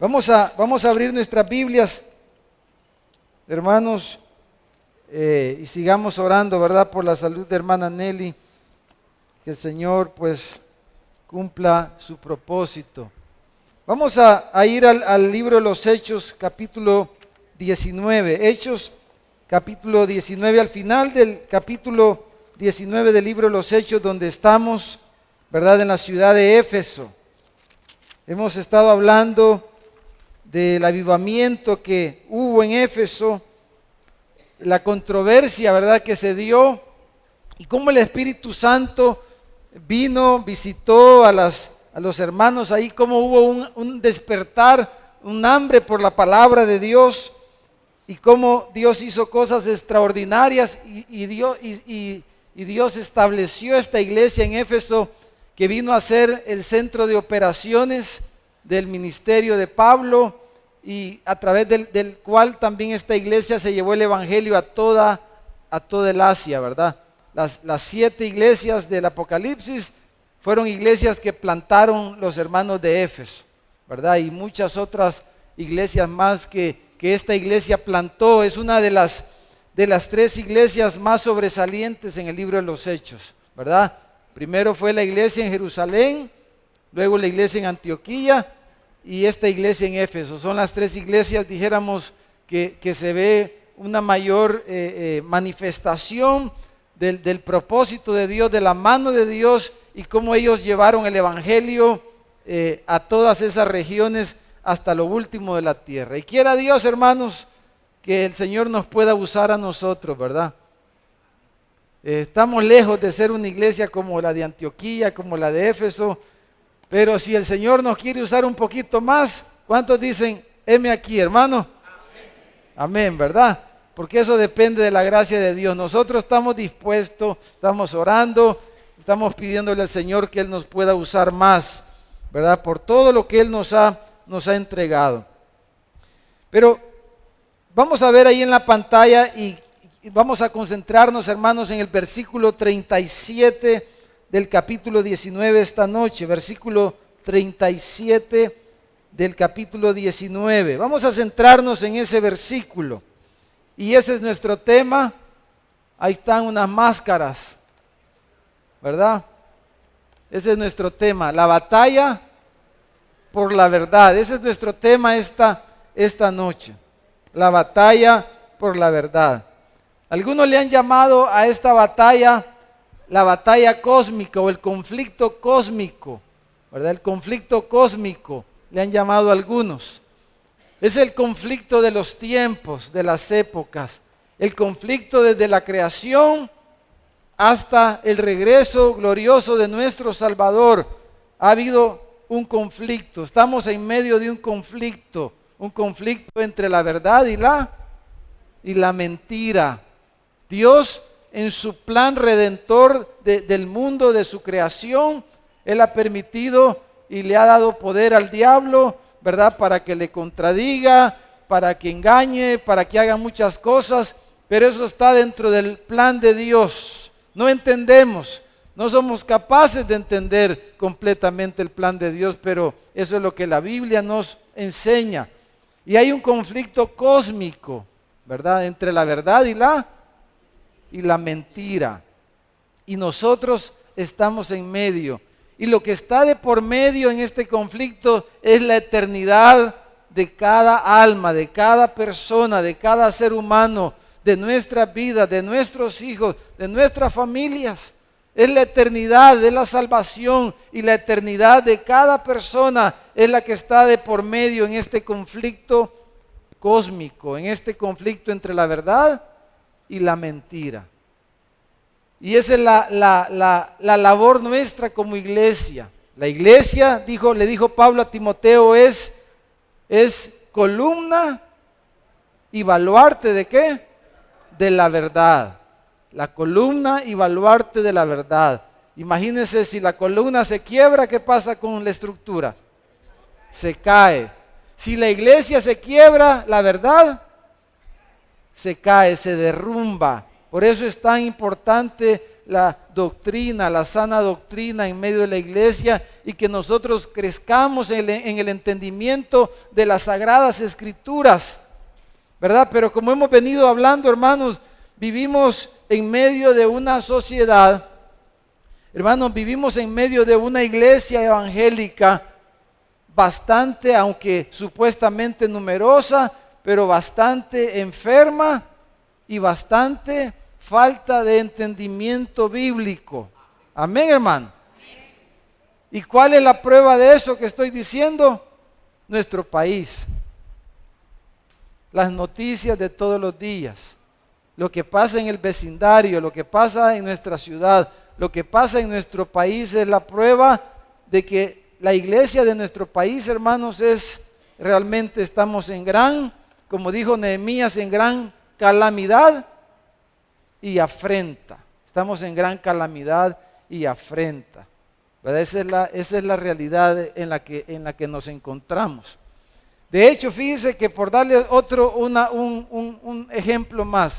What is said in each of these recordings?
Vamos a abrir nuestras Biblias, hermanos, y sigamos orando, ¿verdad? Por la salud de hermana Nelly, que el Señor pues cumpla su propósito. Vamos a ir al libro de los Hechos, capítulo 19. Hechos, capítulo 19, al final del capítulo 19 del libro de los Hechos, donde estamos, ¿verdad? En la ciudad de Éfeso. Hemos estado hablando del avivamiento que hubo en Éfeso, la controversia, ¿verdad?, que se dio, y cómo el Espíritu Santo vino, visitó a los hermanos ahí, cómo hubo un despertar, un hambre por la palabra de Dios, y cómo Dios hizo cosas extraordinarias, y Dios estableció esta iglesia en Éfeso, que vino a ser el centro de operaciones del ministerio de Pablo, y a través del cual también esta iglesia se llevó el evangelio a toda el Asia, ¿verdad? Las 7 iglesias del Apocalipsis fueron iglesias que plantaron los hermanos de Éfeso, ¿verdad? Y muchas otras iglesias más que esta iglesia plantó. Es una de las 3 iglesias más sobresalientes en el libro de los Hechos, ¿verdad? Primero fue la iglesia en Jerusalén, luego la iglesia en Antioquía y esta iglesia en Éfeso. Son las 3 iglesias, dijéramos, que se ve una mayor manifestación del propósito de Dios, de la mano de Dios, y cómo ellos llevaron el evangelio a todas esas regiones hasta lo último de la tierra. Y quiera Dios, hermanos, que el Señor nos pueda usar a nosotros, ¿verdad? Estamos lejos de ser una iglesia como la de Antioquía, como la de Éfeso, pero si el Señor nos quiere usar un poquito más, ¿cuántos dicen, heme aquí, hermano? Amén, ¿verdad? Porque eso depende de la gracia de Dios. Nosotros estamos dispuestos, estamos orando, estamos pidiéndole al Señor que Él nos pueda usar más, ¿verdad? Por todo lo que Él nos ha entregado. Pero vamos a ver ahí en la pantalla y vamos a concentrarnos, hermanos, en el versículo 37 del capítulo 19 esta noche. Versículo 37 del capítulo 19. Vamos a centrarnos en ese versículo. Y ese es nuestro tema. Ahí están unas máscaras, ¿verdad? Ese es nuestro tema, la batalla por la verdad. Ese es nuestro tema esta noche, la batalla por la verdad. Algunos le han llamado a esta batalla la batalla cósmica o el conflicto cósmico, ¿verdad? El conflicto cósmico le han llamado algunos. Es el conflicto de los tiempos, de las épocas, el conflicto desde la creación hasta el regreso glorioso de nuestro Salvador. Ha habido un conflicto, estamos en medio de un conflicto entre la verdad y la mentira. Dios, en su plan redentor del mundo, de su creación, Él ha permitido y le ha dado poder al diablo, ¿verdad? Para que le contradiga, para que engañe, para que haga muchas cosas, pero eso está dentro del plan de Dios. No entendemos, no somos capaces de entender completamente el plan de Dios, pero eso es lo que la Biblia nos enseña. Y hay un conflicto cósmico, ¿verdad? Entre la verdad y la mentira. Y nosotros estamos en medio. Y lo que está de por medio en este conflicto es la eternidad de cada alma, de cada persona, de cada ser humano, de nuestra vida, de nuestros hijos, de nuestras familias. Es la eternidad, es la salvación, y la eternidad de cada persona es la que está de por medio en este conflicto cósmico, en este conflicto entre la verdad y la mentira. Y esa es la labor nuestra como iglesia. La iglesia, le dijo Pablo a Timoteo, es columna y baluarte ¿de qué? De la verdad. La columna y baluarte de la verdad. Imagínense, si la columna se quiebra, ¿qué pasa con la estructura? Se cae. Si la iglesia se quiebra, la verdad se cae, se derrumba. Por eso es tan importante la doctrina, la sana doctrina en medio de la iglesia y que nosotros crezcamos en el entendimiento de las sagradas escrituras, ¿verdad? Pero como hemos venido hablando, hermanos, vivimos en medio de una sociedad, hermanos, vivimos en medio de una iglesia evangélica bastante, aunque supuestamente numerosa, pero bastante enferma y bastante falta de entendimiento bíblico. Amén, hermano. ¿Y cuál es la prueba de eso que estoy diciendo? Nuestro país. Las noticias de todos los días. Lo que pasa en el vecindario, lo que pasa en nuestra ciudad, lo que pasa en nuestro país es la prueba de que la iglesia de nuestro país, hermanos, realmente estamos en gran, como dijo Nehemías, en gran calamidad y afrenta. Estamos en gran calamidad y afrenta, ¿verdad? Esa es la realidad en la que nos encontramos. De hecho, fíjense que por darle un ejemplo más,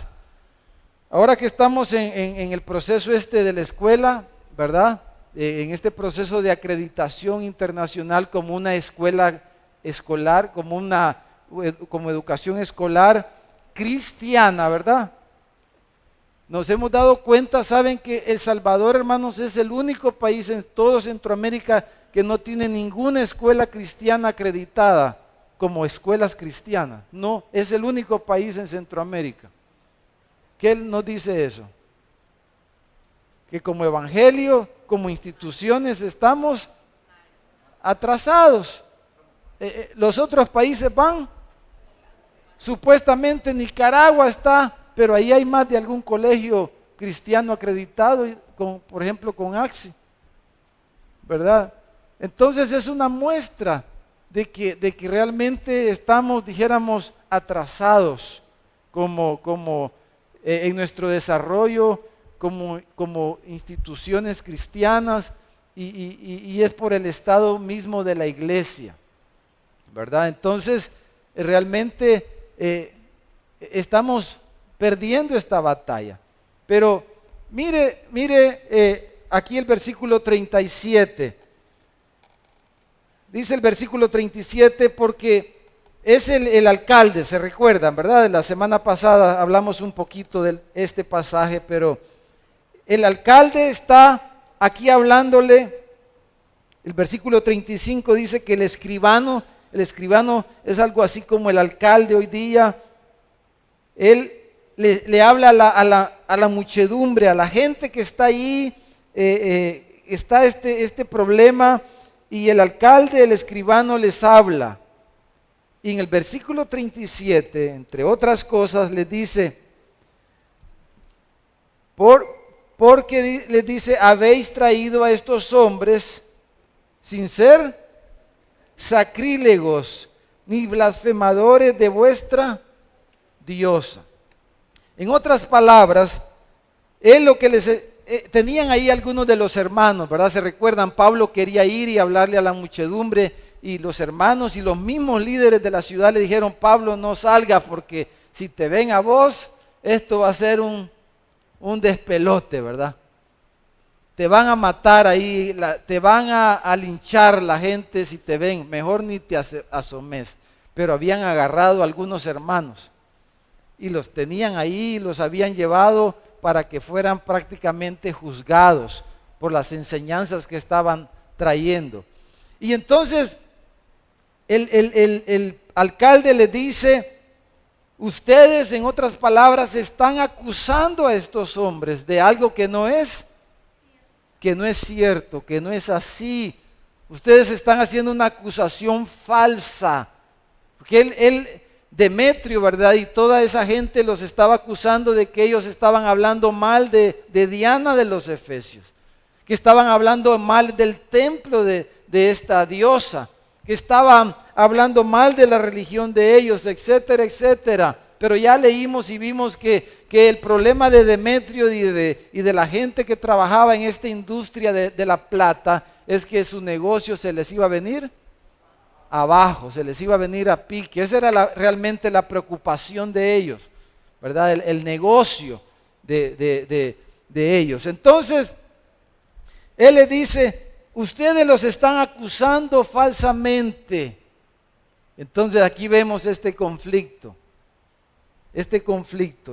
ahora que estamos en el proceso de la escuela, ¿verdad? En este proceso de acreditación internacional como una escuela escolar, como educación escolar cristiana, ¿verdad? Nos hemos dado cuenta, saben que El Salvador, hermanos, es el único país en todo Centroamérica que no tiene ninguna escuela cristiana acreditada como escuelas cristianas. No, es el único país en Centroamérica. ¿Qué nos dice eso? Que como evangelio, como instituciones estamos atrasados. Los otros países van, supuestamente Nicaragua está, pero ahí hay más de algún colegio cristiano acreditado, por ejemplo con AXI, ¿verdad? Entonces es una muestra de que realmente estamos, dijéramos, atrasados en nuestro desarrollo como instituciones cristianas y es por el estado mismo de la iglesia, ¿verdad? Entonces realmente estamos perdiendo esta batalla. Pero mire aquí el versículo 37. Dice el versículo 37 porque es el alcalde, se recuerdan, ¿verdad? La semana pasada hablamos un poquito de este pasaje, pero el alcalde está aquí hablándole. El versículo 35 dice que el escribano es algo así como el alcalde hoy día. Él le habla a la muchedumbre, a la gente que está ahí, está este problema, y el alcalde, el escribano les habla. Y en el versículo 37, entre otras cosas, les dice, porque les dice, habéis traído a estos hombres sin ser sacrílegos ni blasfemadores de vuestra diosa. En otras palabras, es lo que tenían ahí algunos de los hermanos, ¿verdad? Se recuerdan, Pablo quería ir y hablarle a la muchedumbre, y los hermanos y los mismos líderes de la ciudad le dijeron, Pablo, no salgas porque si te ven a vos, esto va a ser un despelote, ¿verdad? Te van a matar ahí, te van a linchar la gente si te ven, mejor ni te asomes. Pero habían agarrado a algunos hermanos y los tenían ahí, los habían llevado para que fueran prácticamente juzgados por las enseñanzas que estaban trayendo. Y entonces el alcalde le dice, ustedes, en otras palabras, están acusando a estos hombres de algo que no es cierto, que no es así. Ustedes están haciendo una acusación falsa. Porque Demetrio, ¿verdad? Y toda esa gente los estaba acusando de que ellos estaban hablando mal de Diana de los Efesios, que estaban hablando mal del templo de esta diosa, que estaban hablando mal de la religión de ellos, etcétera, etcétera. Pero ya leímos y vimos que el problema de Demetrio y de la gente que trabajaba en esta industria de la plata es que su negocio se les iba a venir abajo, se les iba a venir a pique. Esa era realmente la preocupación de ellos, ¿verdad? El negocio de ellos. Entonces, Él le dice, ustedes los están acusando falsamente. Entonces aquí vemos este conflicto.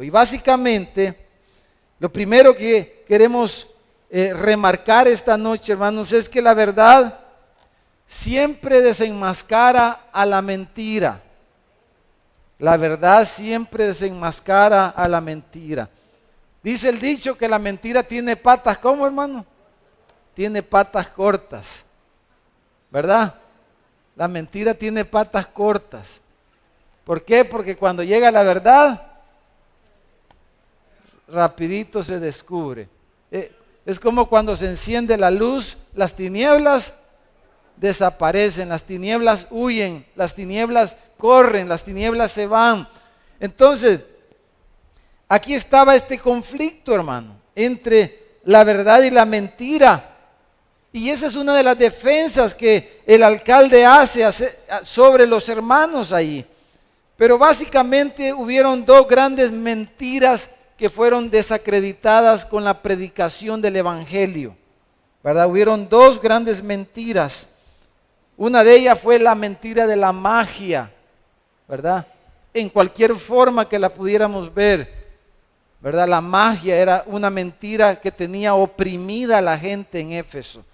Y básicamente, lo primero que queremos remarcar esta noche, hermanos, es que la verdad siempre desenmascara a la mentira. La verdad siempre desenmascara a la mentira. Dice el dicho que la mentira tiene patas, ¿cómo, hermano? Tiene patas cortas, ¿verdad? La mentira tiene patas cortas. ¿Por qué? Porque cuando llega la verdad, rapidito se descubre. Es como cuando se enciende la luz, las tinieblas desaparecen, las tinieblas huyen, las tinieblas corren, las tinieblas se van. Entonces, aquí estaba este conflicto, hermano, entre la verdad y la mentira. Y esa es una de las defensas que el alcalde hace sobre los hermanos allí. Pero básicamente hubieron dos grandes mentiras que fueron desacreditadas con la predicación del evangelio, ¿verdad? Hubieron dos grandes mentiras. Una de ellas fue la mentira de la magia, ¿verdad? En cualquier forma que la pudiéramos ver, ¿verdad? La magia era una mentira que tenía oprimida a la gente en Éfeso.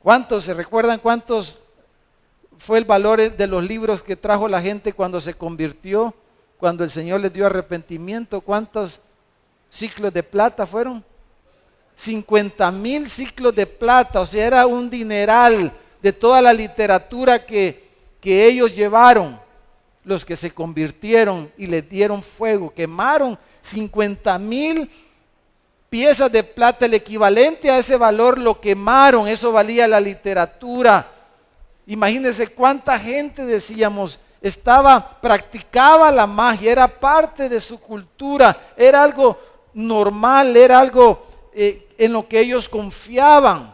¿Cuántos se recuerdan cuántos fue el valor de los libros que trajo la gente cuando se convirtió, cuando el Señor les dio arrepentimiento? ¿Cuántos ciclos de plata fueron? 50,000 ciclos de plata, o sea, era un dineral de toda la literatura que ellos llevaron, los que se convirtieron y les dieron fuego, quemaron 50,000 piezas de plata, el equivalente a ese valor lo quemaron, eso valía la literatura. Imagínense cuánta gente, decíamos, practicaba la magia, era parte de su cultura, era algo normal, era algo en lo que ellos confiaban.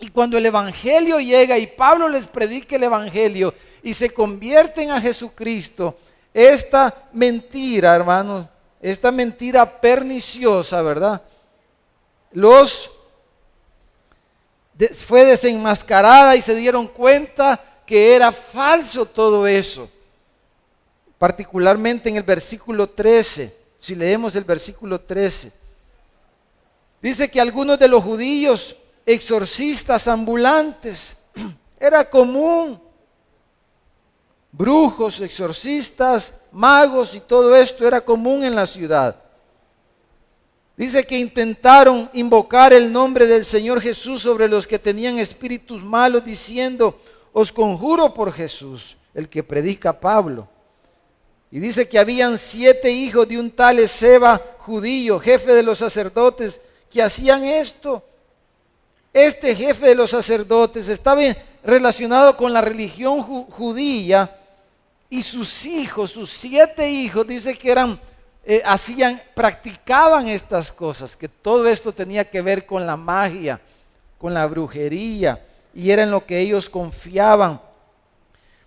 Y cuando el evangelio llega y Pablo les predica el evangelio y se convierten a Jesucristo, esta mentira, hermanos, esta mentira perniciosa, ¿verdad? Fue desenmascarada y se dieron cuenta que era falso todo eso. Particularmente en el versículo 13, si leemos el versículo 13, dice que algunos de los judíos, exorcistas ambulantes, era común, brujos, exorcistas, magos y todo esto era común en la ciudad. Dice que intentaron invocar el nombre del Señor Jesús sobre los que tenían espíritus malos, diciendo, os conjuro por Jesús, el que predica Pablo. Y dice que habían 7 hijos de un tal Esceva, judío, jefe de los sacerdotes, que hacían esto. Este jefe de los sacerdotes estaba relacionado con la religión judía, y sus hijos, sus 7 hijos, dice que practicaban estas cosas, que todo esto tenía que ver con la magia, con la brujería, y era en lo que ellos confiaban.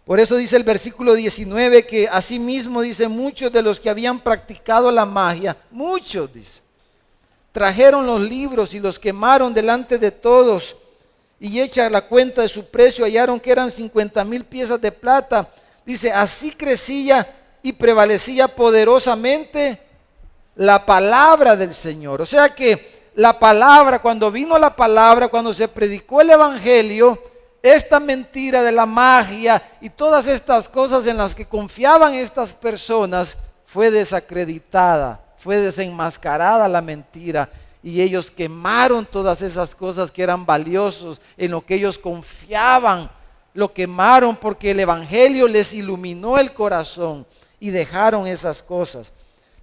Por eso dice el versículo 19 que asimismo dice, muchos de los que habían practicado la magia, muchos, dice, trajeron los libros y los quemaron delante de todos, y hecha la cuenta de su precio hallaron que eran 50,000 piezas de plata. Dice, así crecía y prevalecía poderosamente la palabra del Señor. O sea que la palabra, cuando vino la palabra, cuando se predicó el evangelio, esta mentira de la magia y todas estas cosas en las que confiaban estas personas fue desacreditada, fue desenmascarada la mentira, y ellos quemaron todas esas cosas que eran valiosos, en lo que ellos confiaban, lo quemaron porque el evangelio les iluminó el corazón y dejaron esas cosas.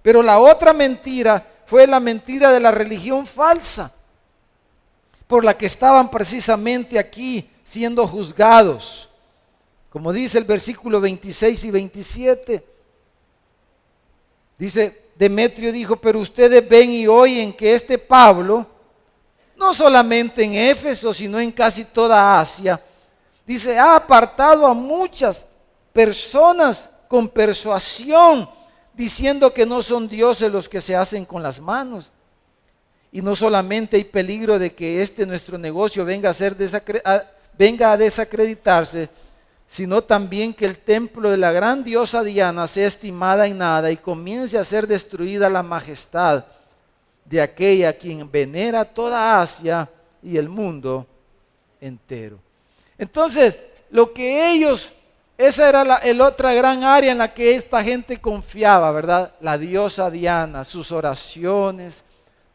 Pero la otra mentira fue la mentira de la religión falsa, por la que estaban precisamente aquí siendo juzgados. Como dice el versículo 26 y 27, dice, Demetrio dijo, pero ustedes ven y oyen que este Pablo, no solamente en Éfeso, sino en casi toda Asia, dice, ha apartado a muchas personas con persuasión, diciendo que no son dioses los que se hacen con las manos. Y no solamente hay peligro de que nuestro negocio venga a desacreditarse, sino también que el templo de la gran diosa Diana sea estimada en nada y comience a ser destruida la majestad de aquella a quien venera toda Asia y el mundo entero. Entonces, esa era el otra gran área en la que esta gente confiaba, ¿verdad? La diosa Diana, sus oraciones,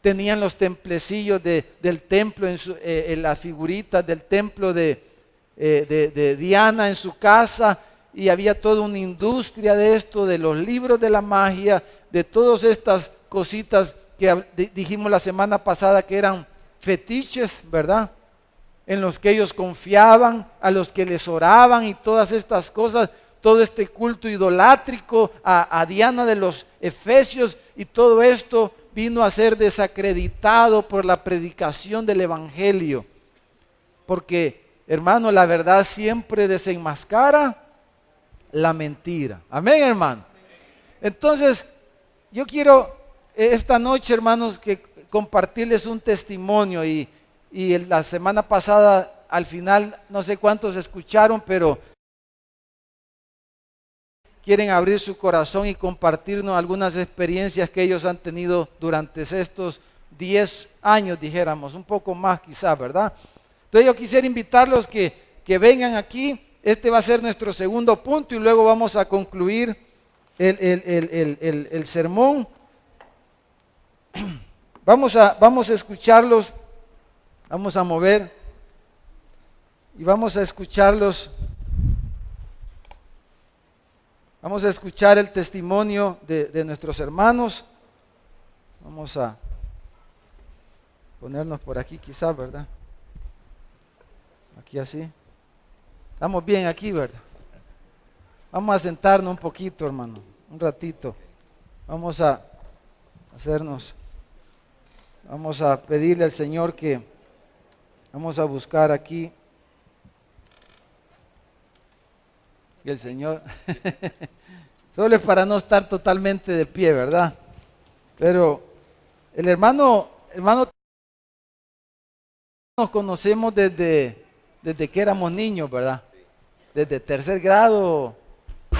tenían los templecillos del templo, en las figuritas del templo de Diana en su casa, y había toda una industria de esto, de los libros de la magia, de todas estas cositas que dijimos la semana pasada que eran fetiches, ¿verdad? En los que ellos confiaban, a los que les oraban y todas estas cosas, todo este culto idolátrico a Diana de los Efesios, y todo esto vino a ser desacreditado por la predicación del Evangelio. Porque, hermano, la verdad siempre desenmascara la mentira. Amén, hermano. Entonces, yo quiero esta noche, hermanos, que compartirles un testimonio, y la semana pasada, al final, no sé cuántos escucharon, pero quieren abrir su corazón y compartirnos algunas experiencias que ellos han tenido durante estos 10 años, dijéramos, un poco más quizás, ¿verdad? Entonces yo quisiera invitarlos que vengan aquí. Este va a ser nuestro segundo punto y luego vamos a concluir el sermón. Vamos a escucharlos, vamos a mover y vamos a escucharlos. Vamos a escuchar el testimonio de nuestros hermanos. Vamos a ponernos por aquí quizás, ¿verdad? Aquí así. Estamos bien aquí, ¿verdad? Vamos a sentarnos un poquito, hermano, un ratito. Vamos a pedirle al Señor vamos a buscar aquí. Y el Señor, solo es para no estar totalmente de pie, ¿verdad? Pero el hermano, nos conocemos desde que éramos niños, ¿verdad? Desde tercer grado,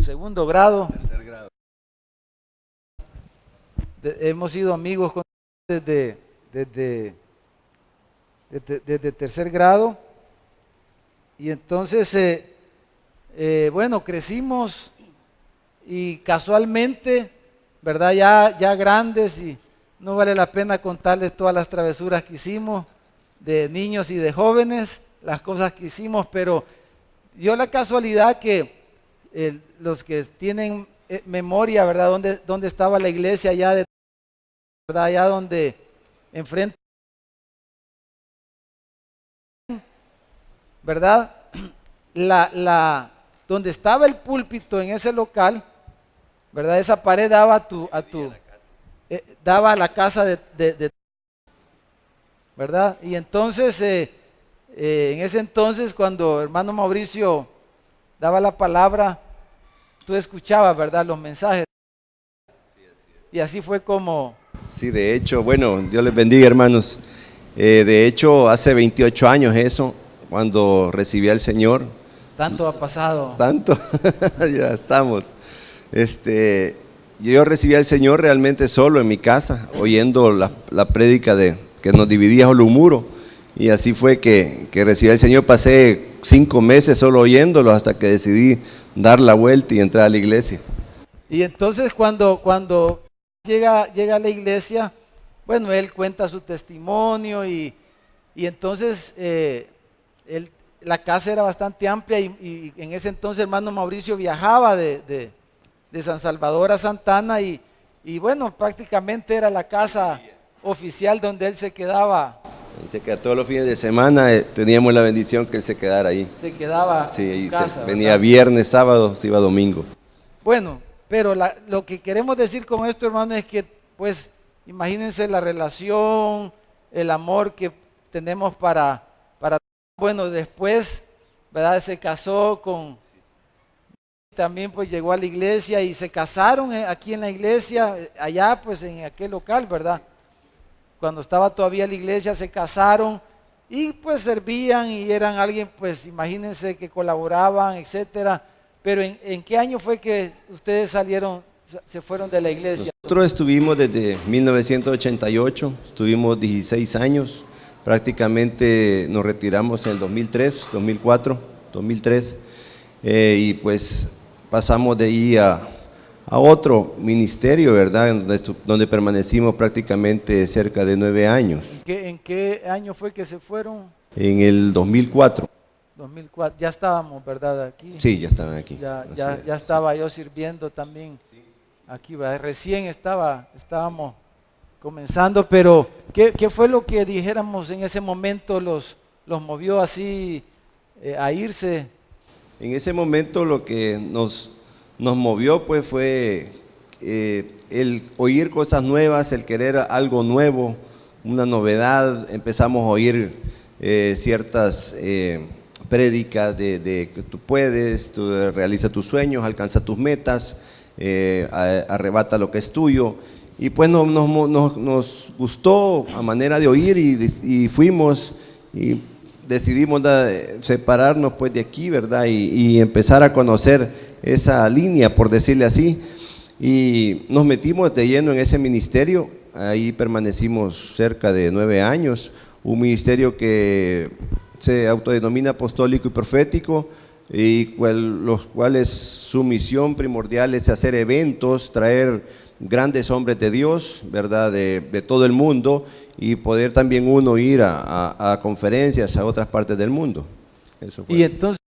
segundo grado. Tercer grado. Hemos sido amigos desde tercer grado. Y entonces, bueno, crecimos y casualmente, ¿verdad? Ya grandes, y no vale la pena contarles todas las travesuras que hicimos de niños y de jóvenes, las cosas que hicimos, pero dio la casualidad que los que tienen memoria, ¿verdad? ¿Dónde estaba la iglesia ¿verdad? Allá donde enfrente, ¿verdad? Donde estaba el púlpito en ese local, ¿verdad? Esa pared daba daba a la casa ¿verdad? Y entonces, en ese entonces, cuando hermano Mauricio daba la palabra, tú escuchabas, ¿verdad? Los mensajes. Y así fue como... Sí, de hecho, bueno, Dios les bendiga, hermanos. De hecho, hace 28 años eso, cuando recibí al Señor. Tanto ha pasado. Tanto, ya estamos. Yo recibí al Señor realmente solo en mi casa, oyendo la prédica que nos dividía solo un muro. Y así fue que recibí al Señor. Pasé 5 meses solo oyéndolo hasta que decidí dar la vuelta y entrar a la iglesia. Y entonces cuando llega a la iglesia, bueno, él cuenta su testimonio y entonces la casa era bastante amplia y en ese entonces hermano Mauricio viajaba de San Salvador a Santana y bueno, prácticamente era la casa oficial donde él se quedaba. Dice que todos los fines de semana teníamos la bendición que él se quedara ahí. Se quedaba sí, en casa. Venía ¿verdad? viernes, sábado, se iba domingo. Bueno, pero lo que queremos decir con esto, hermano, es que pues imagínense la relación, el amor que tenemos para bueno, después, ¿verdad? Se casó también pues llegó a la iglesia y se casaron aquí en la iglesia, allá pues en aquel local, ¿verdad? cuando estaba todavía la iglesia, se casaron y pues servían y eran alguien, pues imagínense que colaboraban, etcétera. Pero ¿en qué año fue que ustedes salieron, se fueron de la iglesia? Nosotros estuvimos desde 1988, estuvimos 16 años, prácticamente nos retiramos en el 2003, 2004, 2003, y pues pasamos de ahí a otro ministerio, ¿verdad? Donde permanecimos prácticamente cerca de 9 años. ¿En qué año fue que se fueron? En el 2004. 2004, ya estábamos, ¿verdad? Aquí. Sí, ya estaban aquí. Ya estaba yo sirviendo también aquí, ¿verdad? Recién estábamos comenzando, pero ¿qué fue lo que dijéramos en ese momento los movió así a irse? En ese momento lo que nos movió pues fue el oír cosas nuevas, el querer algo nuevo, una novedad. Empezamos a oír ciertas prédicas de que tú puedes, tú realiza tus sueños, alcanza tus metas, arrebata lo que es tuyo. Y pues nos gustó a manera de oír y fuimos y decidimos separarnos pues de aquí, ¿verdad? Y empezar a conocer esa línea, por decirle así. Y nos metimos de lleno en ese ministerio. Ahí permanecimos cerca de 9 años. Un ministerio que se autodenomina apostólico y profético, y los cuales su misión primordial es hacer eventos, traer grandes hombres de Dios, ¿verdad? De todo el mundo, y poder también uno ir a conferencias a otras partes del mundo. Eso fue. Y entonces,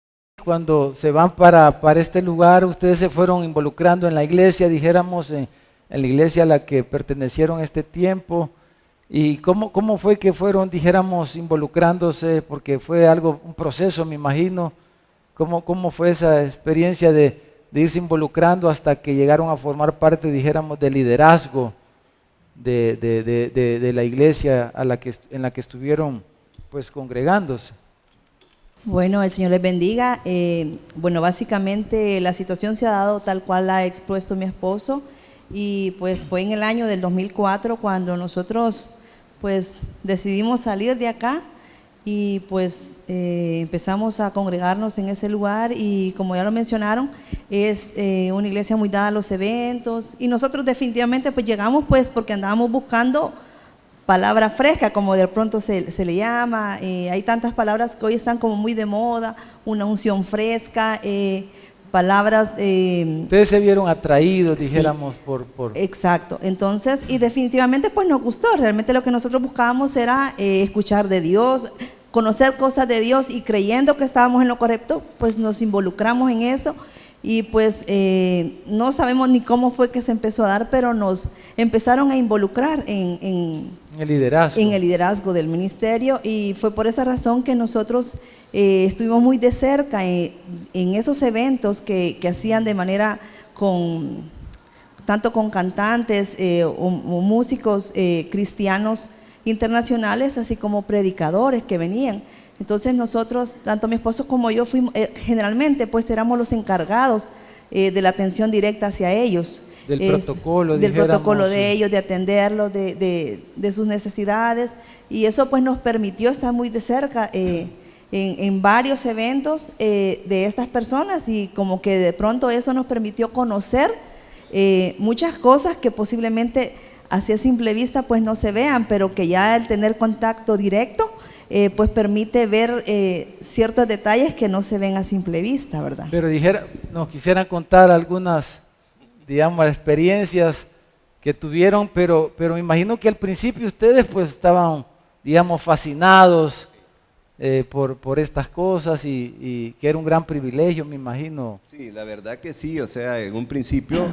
cuando se van para este lugar, ustedes se fueron involucrando en la iglesia, dijéramos, en la iglesia a la que pertenecieron este tiempo. ¿Y cómo fue que fueron, dijéramos, involucrándose? Porque fue un proceso, me imagino. ¿Cómo fue esa experiencia de irse involucrando hasta que llegaron a formar parte, dijéramos, del liderazgo de la iglesia en la que estuvieron pues congregándose? Bueno, el Señor les bendiga. Bueno, básicamente la situación se ha dado tal cual la ha expuesto mi esposo, y pues fue en el año del 2004 cuando nosotros pues decidimos salir de acá y pues empezamos a congregarnos en ese lugar, y como ya lo mencionaron, es una iglesia muy dada a los eventos, y nosotros definitivamente pues llegamos pues porque andábamos buscando palabra fresca, como de pronto se le llama. Hay tantas palabras que hoy están como muy de moda, una unción fresca, palabras. Ustedes se vieron atraídos, dijéramos, sí, por... Exacto. Entonces, y definitivamente pues nos gustó. Realmente lo que nosotros buscábamos era escuchar de Dios, conocer cosas de Dios, y creyendo que estábamos en lo correcto, pues nos involucramos en eso. Y pues no sabemos ni cómo fue que se empezó a dar, pero nos empezaron a involucrar en el liderazgo. En el liderazgo del ministerio, y fue por esa razón que nosotros estuvimos muy de cerca en esos eventos que hacían de manera tanto con cantantes o músicos cristianos internacionales, así como predicadores que venían. Entonces nosotros, tanto mi esposo como yo, fuimos generalmente pues éramos los encargados de la atención directa hacia ellos. Del protocolo, del protocolo de ellos, de atenderlos, de sus necesidades, y eso pues nos permitió estar muy de cerca en varios eventos de estas personas, y como que de pronto eso nos permitió conocer muchas cosas que posiblemente así a simple vista pues no se vean, pero que ya el tener contacto directo pues permite ver ciertos detalles que no se ven a simple vista, ¿verdad? Pero nos quisieran contar algunas, digamos, experiencias que tuvieron, pero me imagino que al principio ustedes pues estaban, digamos, fascinados por estas cosas, y que era un gran privilegio, me imagino. Sí, la verdad que sí. O sea, en un principio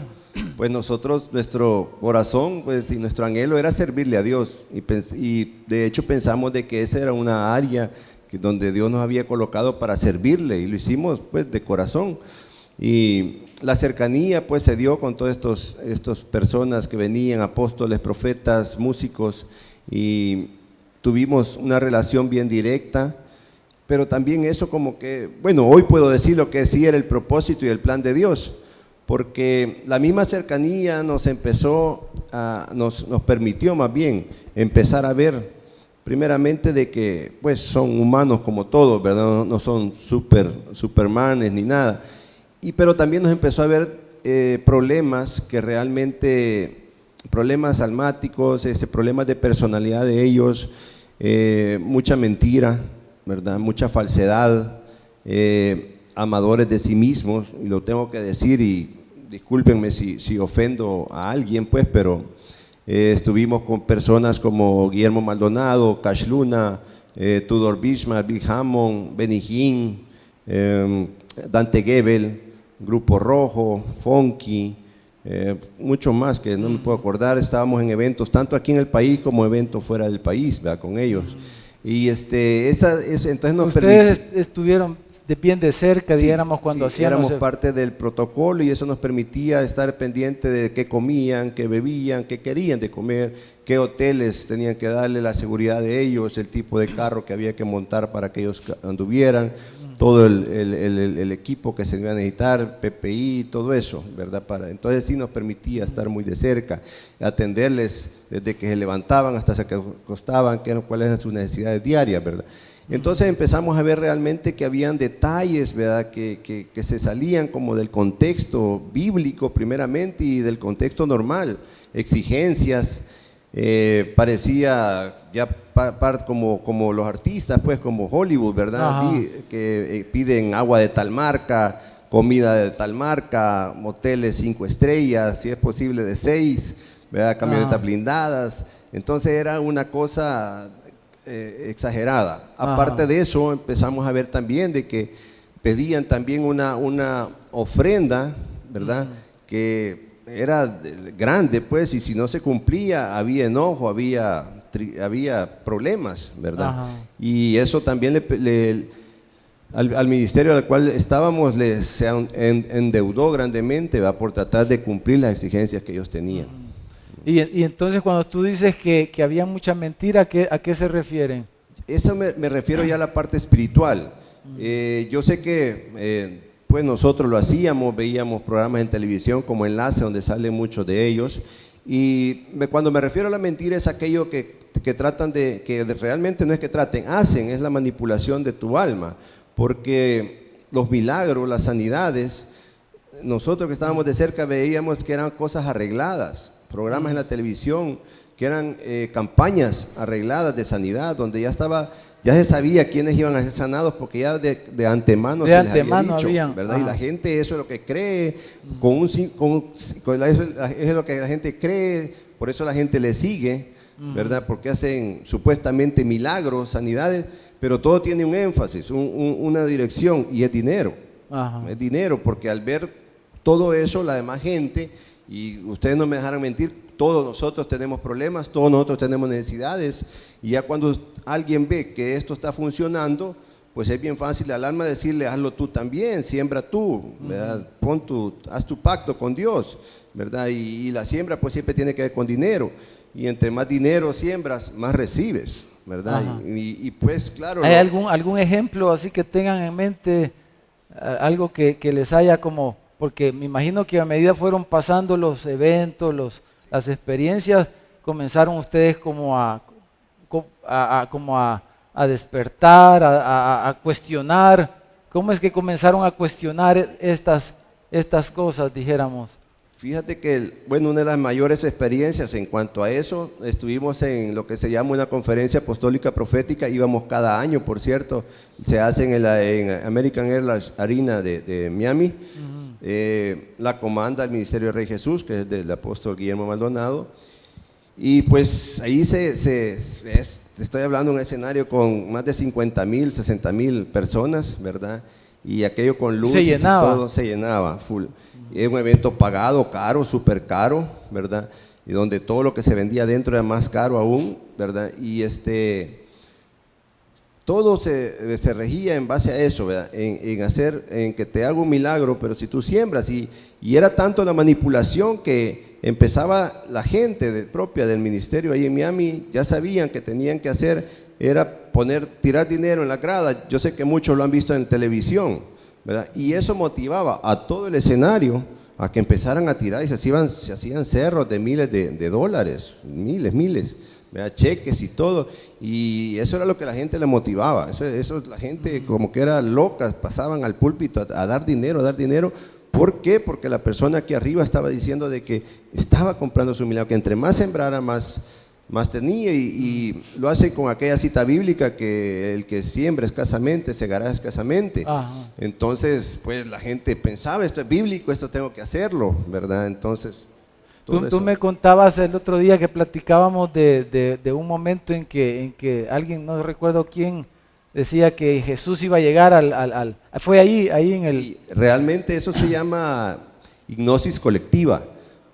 pues nosotros, nuestro corazón pues y nuestro anhelo era servirle a Dios, y de hecho pensamos de que esa era una área donde Dios nos había colocado para servirle, y lo hicimos pues de corazón. Y la cercanía pues se dio con todas estas personas que venían, apóstoles, profetas, músicos, y tuvimos una relación bien directa. Pero también eso como que, bueno, hoy puedo decir lo que sí era el propósito y el plan de Dios, porque la misma cercanía nos permitió más bien empezar a ver primeramente de que pues son humanos como todos, ¿verdad? No son supermanes ni nada, pero también nos empezó a ver problemas que realmente, problemas almáticos, problemas de personalidad de ellos, mucha mentira, ¿verdad? Mucha falsedad, amadores de sí mismos, y lo tengo que decir, y discúlpenme si ofendo a alguien, pues, pero estuvimos con personas como Guillermo Maldonado, Cash Luna, Tudor Bismarck, Big Hammond, Benny Hinn, Dante Gebel, Grupo Rojo, Funky, mucho más que no me puedo acordar. Estábamos en eventos tanto aquí en el país como eventos fuera del país, ¿verdad? Con ellos. Y entonces nos ustedes estuvieron bien de cerca, sí, dijéramos, cuando hacíamos. Éramos parte del protocolo y eso nos permitía estar pendiente de qué comían, qué bebían, qué querían de comer, qué hoteles tenían que darle, la seguridad de ellos, el tipo de carro que había que montar para que ellos anduvieran, todo el equipo que se iba a necesitar, PPI, todo eso, ¿verdad? Entonces sí nos permitía estar muy de cerca, atenderles desde que se levantaban hasta que se acostaban, cuáles eran sus necesidades diarias, ¿verdad? Entonces empezamos a ver realmente que habían detalles, ¿verdad? Que se salían como del contexto bíblico primeramente y del contexto normal, exigencias, parecía ya como los artistas, pues como Hollywood, ¿verdad? Que piden agua de tal marca, comida de tal marca, moteles 5 estrellas, si es posible de 6, ¿verdad? Camionetas blindadas. Entonces era una cosa exagerada. Aparte de eso, empezamos a ver también de que pedían también una ofrenda, ¿verdad? Que era grande, pues, y si no se cumplía, había enojo, había problemas, ¿verdad? Y eso también al ministerio al cual estábamos se endeudó grandemente, ¿verdad? Por tratar de cumplir las exigencias que ellos tenían. Y entonces cuando tú dices que había mucha mentira, ¿a qué se refieren? Eso me refiero ya a la parte espiritual. Yo sé que pues nosotros lo hacíamos, veíamos programas en televisión como Enlace, donde salen muchos de ellos, y cuando me refiero a la mentira es aquello que tratan que realmente no es que traten, hacen, es la manipulación de tu alma, porque los milagros, las sanidades, nosotros que estábamos de cerca veíamos que eran cosas arregladas, programas en la televisión que eran campañas arregladas de sanidad, donde ya se sabía quiénes iban a ser sanados porque ya de antemano se les había dicho, ¿verdad? Y la gente eso es lo que cree, es lo que la gente cree, por eso la gente le sigue, ¿verdad? Porque hacen supuestamente milagros, sanidades, pero todo tiene un énfasis, una dirección, y es dinero. Es dinero, porque al ver todo eso, la demás gente, y ustedes no me dejarán mentir, todos nosotros tenemos problemas, todos nosotros tenemos necesidades, y ya cuando alguien ve que esto está funcionando, pues es bien fácil al alma decirle, hazlo tú también, siembra tú, ¿verdad? Haz tu pacto con Dios, ¿verdad? Y la siembra pues siempre tiene que ver con dinero, y entre más dinero siembras, más recibes, ¿verdad? Y pues claro. ¿Hay algún ejemplo así que tengan en mente, algo que les haya como, porque me imagino que a medida fueron pasando los eventos, las experiencias, comenzaron ustedes como a despertar, a cuestionar? ¿Cómo es que comenzaron a cuestionar estas cosas, dijéramos? Fíjate que, bueno, una de las mayores experiencias en cuanto a eso, estuvimos en lo que se llama una conferencia apostólica profética, íbamos cada año, por cierto, se hace en American Airlines Arena de Miami, la comanda el Ministerio de Rey Jesús, que es del apóstol Guillermo Maldonado, y pues ahí estoy hablando de un escenario con más de 50,000, 60,000 personas, ¿verdad? Y aquello con luces y todo se llenaba full. Es un evento pagado, caro, súper caro, ¿verdad? Y donde todo lo que se vendía dentro era más caro aún, ¿verdad? Y todo se regía en base a eso, ¿verdad? En que te haga un milagro, pero si tú siembras, y era tanto la manipulación que empezaba la gente propia del ministerio ahí en Miami, ya sabían que tenían que hacer, era tirar dinero en la grada. Yo sé que muchos lo han visto en televisión, ¿verdad? Y eso motivaba a todo el escenario, a que empezaran a tirar y se hacían cerros de miles de dólares, miles, ¿verdad? Cheques y todo, y eso era lo que la gente le motivaba, eso la gente como que era loca, pasaban al púlpito a dar dinero, ¿por qué? Porque la persona aquí arriba estaba diciendo de que estaba comprando su milagro, que entre más sembrara, más tenía, y lo hace con aquella cita bíblica que el que siembra escasamente, segará escasamente. Ajá. Entonces, pues la gente pensaba, esto es bíblico, esto tengo que hacerlo, ¿verdad? Entonces, tú me contabas el otro día que platicábamos de un momento en que alguien, no recuerdo quién, decía que Jesús iba a llegar fue ahí en el... Sí, realmente eso se llama hipnosis colectiva.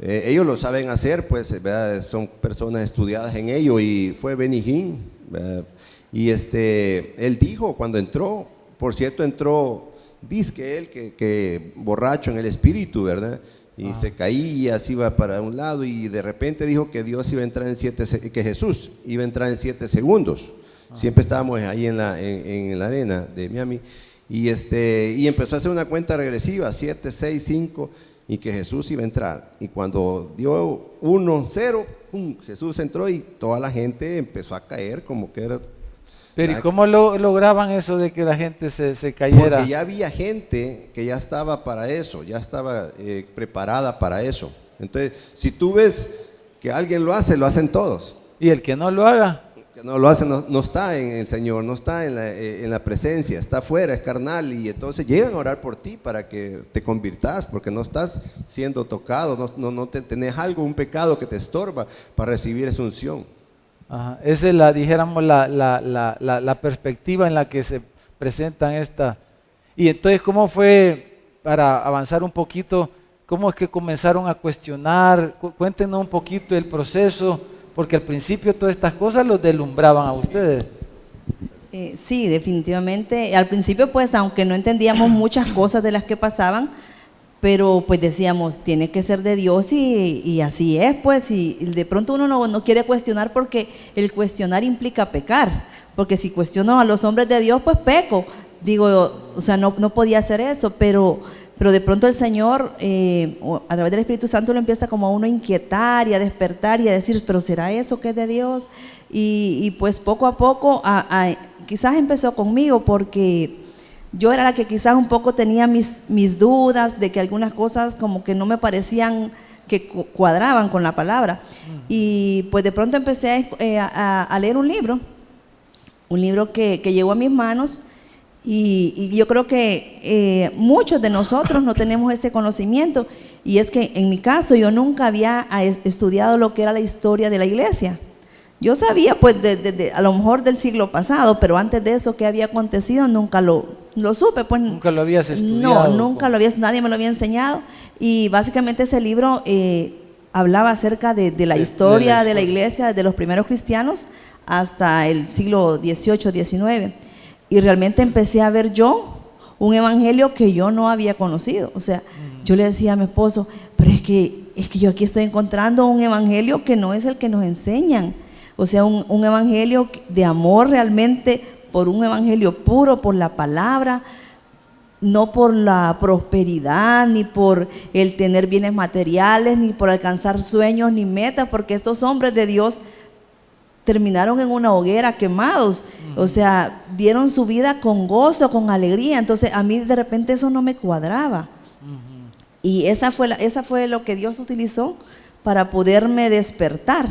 Ellos lo saben hacer, pues, ¿verdad? Son personas estudiadas en ello, y fue Benny Hinn, y él dijo cuando entró, por cierto, entró, dice él que borracho en el espíritu, ¿verdad? Y se caía, se iba para un lado, y de repente dijo que Dios iba a entrar que Jesús iba a entrar en 7 segundos. Siempre estábamos ahí en la arena de Miami, y empezó a hacer una cuenta regresiva, 7, 6, 5, y que Jesús iba a entrar, y cuando dio 1, 0, Jesús entró y toda la gente empezó a caer como que era... Pero ¿y cómo lograban eso de que la gente se cayera? Porque ya había gente que ya estaba para eso, ya estaba preparada para eso. Entonces, si tú ves que alguien lo hace, lo hacen todos. ¿Y el que no lo haga? Que no lo hace, no está en el Señor, no está en la presencia, está afuera, es carnal, y entonces llegan a orar por ti para que te convirtas, porque no estás siendo tocado, no tenés un pecado que te estorba para recibir esa unción. Ajá. Esa es dijéramos, la perspectiva en la que se presentan esta. Y entonces, ¿cómo fue, para avanzar un poquito, cómo es que comenzaron a cuestionar? Cuéntenos un poquito el proceso, porque al principio todas estas cosas los deslumbraban a ustedes. Sí, definitivamente. Al principio, pues, aunque no entendíamos muchas cosas de las que pasaban, pero pues decíamos, tiene que ser de Dios, y así es, pues, y de pronto uno no quiere cuestionar, porque el cuestionar implica pecar, porque si cuestiono a los hombres de Dios, pues peco. Digo, o sea, no podía hacer eso, pero de pronto el Señor, a través del Espíritu Santo, lo empieza como a uno a inquietar y a despertar y a decir, pero ¿será eso que es de Dios? Y pues poco a poco, quizás empezó conmigo, porque yo era la que quizás un poco tenía mis dudas de que algunas cosas como que no me parecían que cuadraban con la palabra. Y pues de pronto empecé a leer un libro que llegó a mis manos, y yo creo que muchos de nosotros no tenemos ese conocimiento, y es que en mi caso yo nunca había estudiado lo que era la historia de la iglesia. Yo sabía, pues, a lo mejor del siglo pasado, pero antes de eso, ¿qué había acontecido? Nunca lo supe. Pues, ¿Nunca lo habías estudiado? No, nunca nadie me lo había enseñado, y básicamente ese libro hablaba acerca de la historia de la iglesia, desde los primeros cristianos hasta el siglo XVIII, XIX. Y realmente empecé a ver yo un evangelio que yo no había conocido. O sea, yo le decía a mi esposo, pero es que yo aquí estoy encontrando un evangelio que no es el que nos enseñan. O sea, un evangelio de amor realmente, por un evangelio puro, por la palabra, no por la prosperidad, ni por el tener bienes materiales, ni por alcanzar sueños, ni metas, porque estos hombres de Dios terminaron en una hoguera quemados. O sea, dieron su vida con gozo, con alegría. Entonces a mí de repente eso no me cuadraba. Y esa fue lo que Dios utilizó para poderme despertar.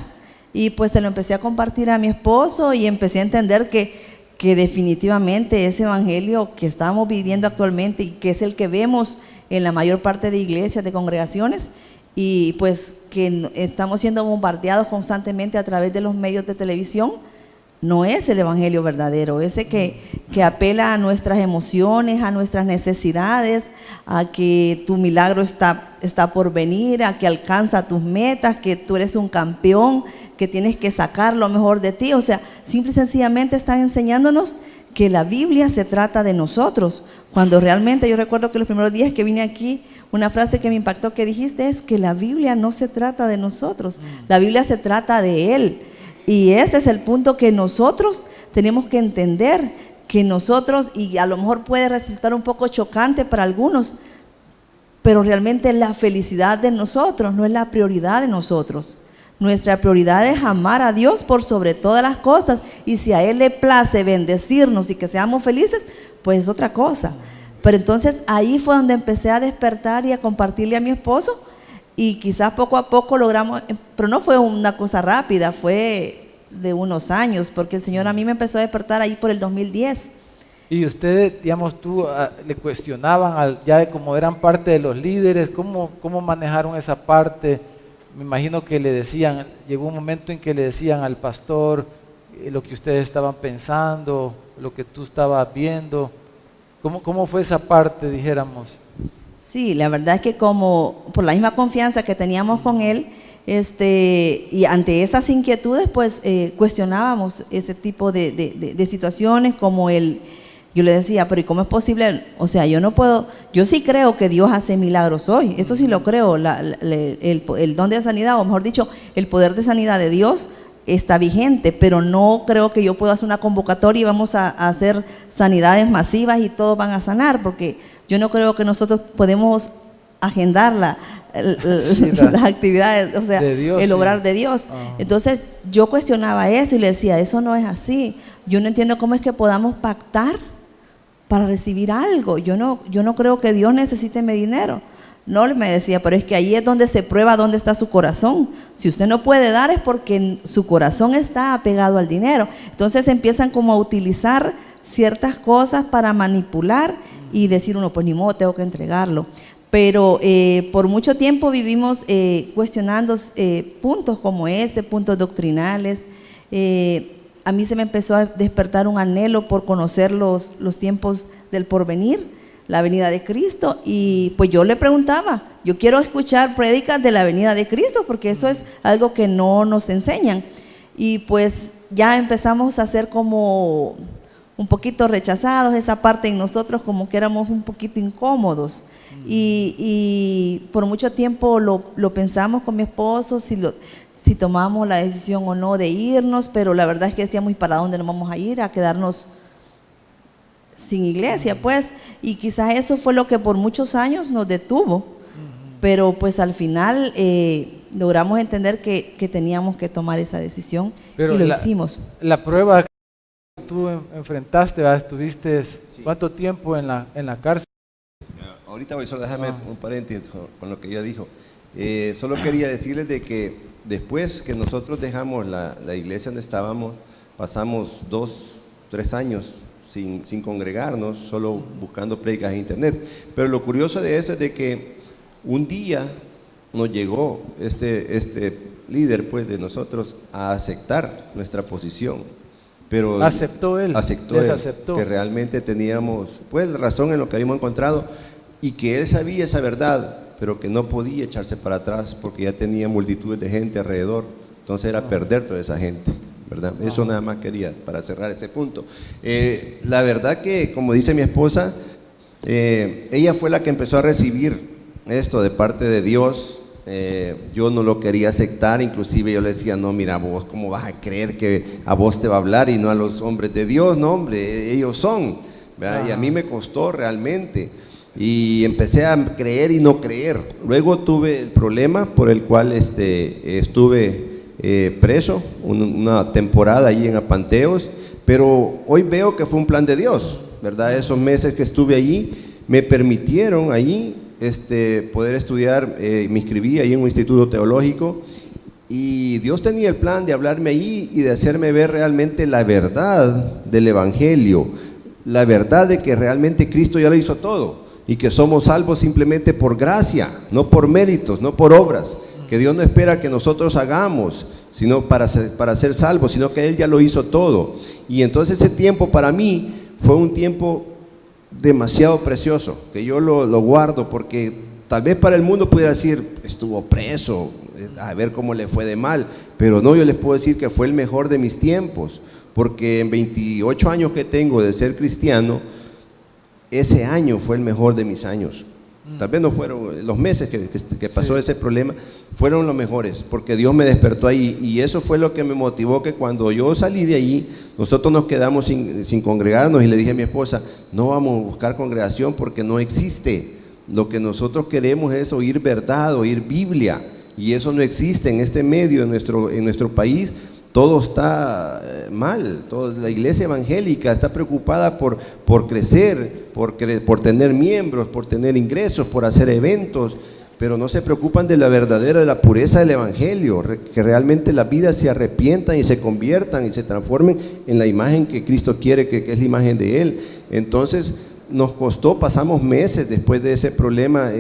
Y pues se lo empecé a compartir a mi esposo, y empecé a entender que definitivamente ese evangelio que estamos viviendo actualmente, y que es el que vemos en la mayor parte de iglesias, de congregaciones, y pues que estamos siendo bombardeados constantemente a través de los medios de televisión, no es el evangelio verdadero, ese que apela a nuestras emociones, a nuestras necesidades, a que tu milagro está por venir, a que alcanza tus metas, que tú eres un campeón, que tienes que sacar lo mejor de ti. O sea, simple y sencillamente están enseñándonos que la Biblia se trata de nosotros, cuando realmente yo recuerdo que los primeros días que vine aquí, una frase que me impactó que dijiste es que la Biblia no se trata de nosotros, la Biblia se trata de Él. Y ese es el punto que nosotros tenemos que entender, que nosotros, y a lo mejor puede resultar un poco chocante para algunos, pero realmente la felicidad de nosotros no es la prioridad de nosotros. Nuestra prioridad es amar a Dios por sobre todas las cosas, y si a Él le place bendecirnos y que seamos felices, pues es otra cosa. Pero entonces ahí fue donde empecé a despertar y a compartirle a mi esposo, y quizás poco a poco logramos, pero no fue una cosa rápida, fue de unos años, porque el Señor a mí me empezó a despertar ahí por el 2010. Y ustedes, digamos, le cuestionaban, ya como eran parte de los líderes, ¿cómo manejaron esa parte? Me imagino que le decían, llegó un momento en que le decían al pastor lo que ustedes estaban pensando, lo que tú estabas viendo. ¿Cómo fue esa parte, dijéramos? Sí, la verdad es que como por la misma confianza que teníamos con él, y ante esas inquietudes, pues cuestionábamos ese tipo de situaciones, como yo le decía, pero ¿y cómo es posible? O sea, yo no puedo, yo sí creo que Dios hace milagros hoy, eso sí lo creo, el don de sanidad, o mejor dicho, el poder de sanidad de Dios está vigente, pero no creo que yo pueda hacer una convocatoria y vamos a hacer sanidades masivas y todos van a sanar, porque yo no creo que nosotros podemos agendar las actividades, o sea, Dios, el obrar de Dios. Entonces yo cuestionaba eso y le decía, eso no es así, yo no entiendo cómo es que podamos pactar para recibir algo, yo no creo que Dios necesite mi dinero. No, me decía, pero es que ahí es donde se prueba dónde está su corazón. Si usted no puede dar es porque su corazón está apegado al dinero. Entonces empiezan como a utilizar ciertas cosas para manipular y decir uno, pues ni modo, tengo que entregarlo. Pero por mucho tiempo vivimos cuestionando puntos como ese, puntos doctrinales. A mí se me empezó a despertar un anhelo por conocer los tiempos del porvenir, la venida de Cristo, y pues yo le preguntaba, yo quiero escuchar prédicas de la venida de Cristo, porque eso es algo que no nos enseñan. Y pues ya empezamos a ser como un poquito rechazados, esa parte en nosotros como que éramos un poquito incómodos. Y por mucho tiempo lo pensamos con mi esposo, si tomamos la decisión o no de irnos, pero la verdad es que decíamos, ¿y para dónde nos vamos a ir? A quedarnos sin iglesia, pues, y quizás eso fue lo que por muchos años nos detuvo, pero pues al final logramos entender que teníamos que tomar esa decisión, pero y lo hicimos. La prueba que tú enfrentaste, ¿verdad? Estuviste ¿cuánto tiempo en la cárcel? Ahorita voy, solo déjame un paréntesis con lo que ella dijo. Solo quería decirles de que después que nosotros dejamos la iglesia donde estábamos, pasamos 2-3 años sin congregarnos, solo buscando prédicas en internet. Pero lo curioso de esto es de que un día nos llegó este líder pues de nosotros a aceptar nuestra posición. Pero aceptó él, aceptó que realmente teníamos pues razón en lo que habíamos encontrado y que él sabía esa verdad, pero que no podía echarse para atrás porque ya tenía multitudes de gente alrededor. Entonces era perder toda esa gente, ¿verdad? Eso nada más quería para cerrar este punto. La verdad que, como dice mi esposa, ella fue la que empezó a recibir esto de parte de Dios. Yo no lo quería aceptar, inclusive yo le decía, no, mira vos, ¿cómo vas a creer que a vos te va a hablar y no a los hombres de Dios? No, hombre, ellos son, ¿verdad? Y a mí me costó realmente, y empecé a creer y no creer. Luego tuve el problema por el cual estuve preso una temporada allí en Apanteos, pero hoy veo que fue un plan de Dios, ¿verdad? Esos meses que estuve allí me permitieron allí poder estudiar. Me inscribí ahí en un instituto teológico y Dios tenía el plan de hablarme allí y de hacerme ver realmente la verdad del evangelio, la verdad de que realmente Cristo ya lo hizo todo y que somos salvos simplemente por gracia, no por méritos, no por obras, que Dios no espera que nosotros hagamos sino para ser salvos, sino que Él ya lo hizo todo. Y entonces ese tiempo para mí fue un tiempo demasiado precioso, que yo lo guardo, porque tal vez para el mundo pudiera decir, estuvo preso, a ver cómo le fue de mal, pero no, yo les puedo decir que fue el mejor de mis tiempos, porque en 28 años que tengo de ser cristiano, ese año fue el mejor de mis años. Tal vez no fueron los meses que pasó ese problema, fueron los mejores, porque Dios me despertó ahí, y eso fue lo que me motivó, que cuando yo salí de allí, nosotros nos quedamos sin congregarnos, y le dije a mi esposa, no vamos a buscar congregación porque no existe. Lo que nosotros queremos es oír verdad, oír Biblia, y eso no existe en este medio, en nuestro país. Todo está mal. La iglesia evangélica está preocupada por crecer, por tener miembros, por tener ingresos, por hacer eventos, pero no se preocupan de la pureza del evangelio, que realmente las vidas se arrepientan y se conviertan y se transformen en la imagen que Cristo quiere, que es la imagen de Él. Entonces nos costó, pasamos meses después de ese problema,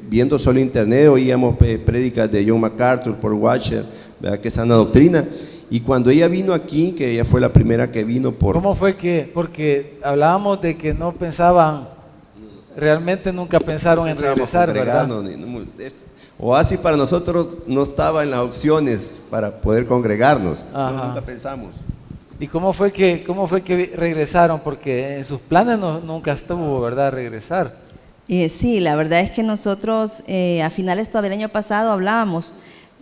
viendo solo internet, oíamos prédicas de John MacArthur por Watcher, ¿verdad? Que es sana doctrina. Y cuando ella vino aquí, que ella fue la primera que vino ¿Cómo fue que? Porque hablábamos de que no pensaban, realmente nunca pensaron en regresar, ¿verdad? Oasis para nosotros no estaba en las opciones para poder congregarnos. Nunca pensamos. ¿Y cómo fue que regresaron? Porque en sus planes nunca estuvo, ¿verdad? Regresar. Sí, la verdad es que nosotros a finales del año pasado hablábamos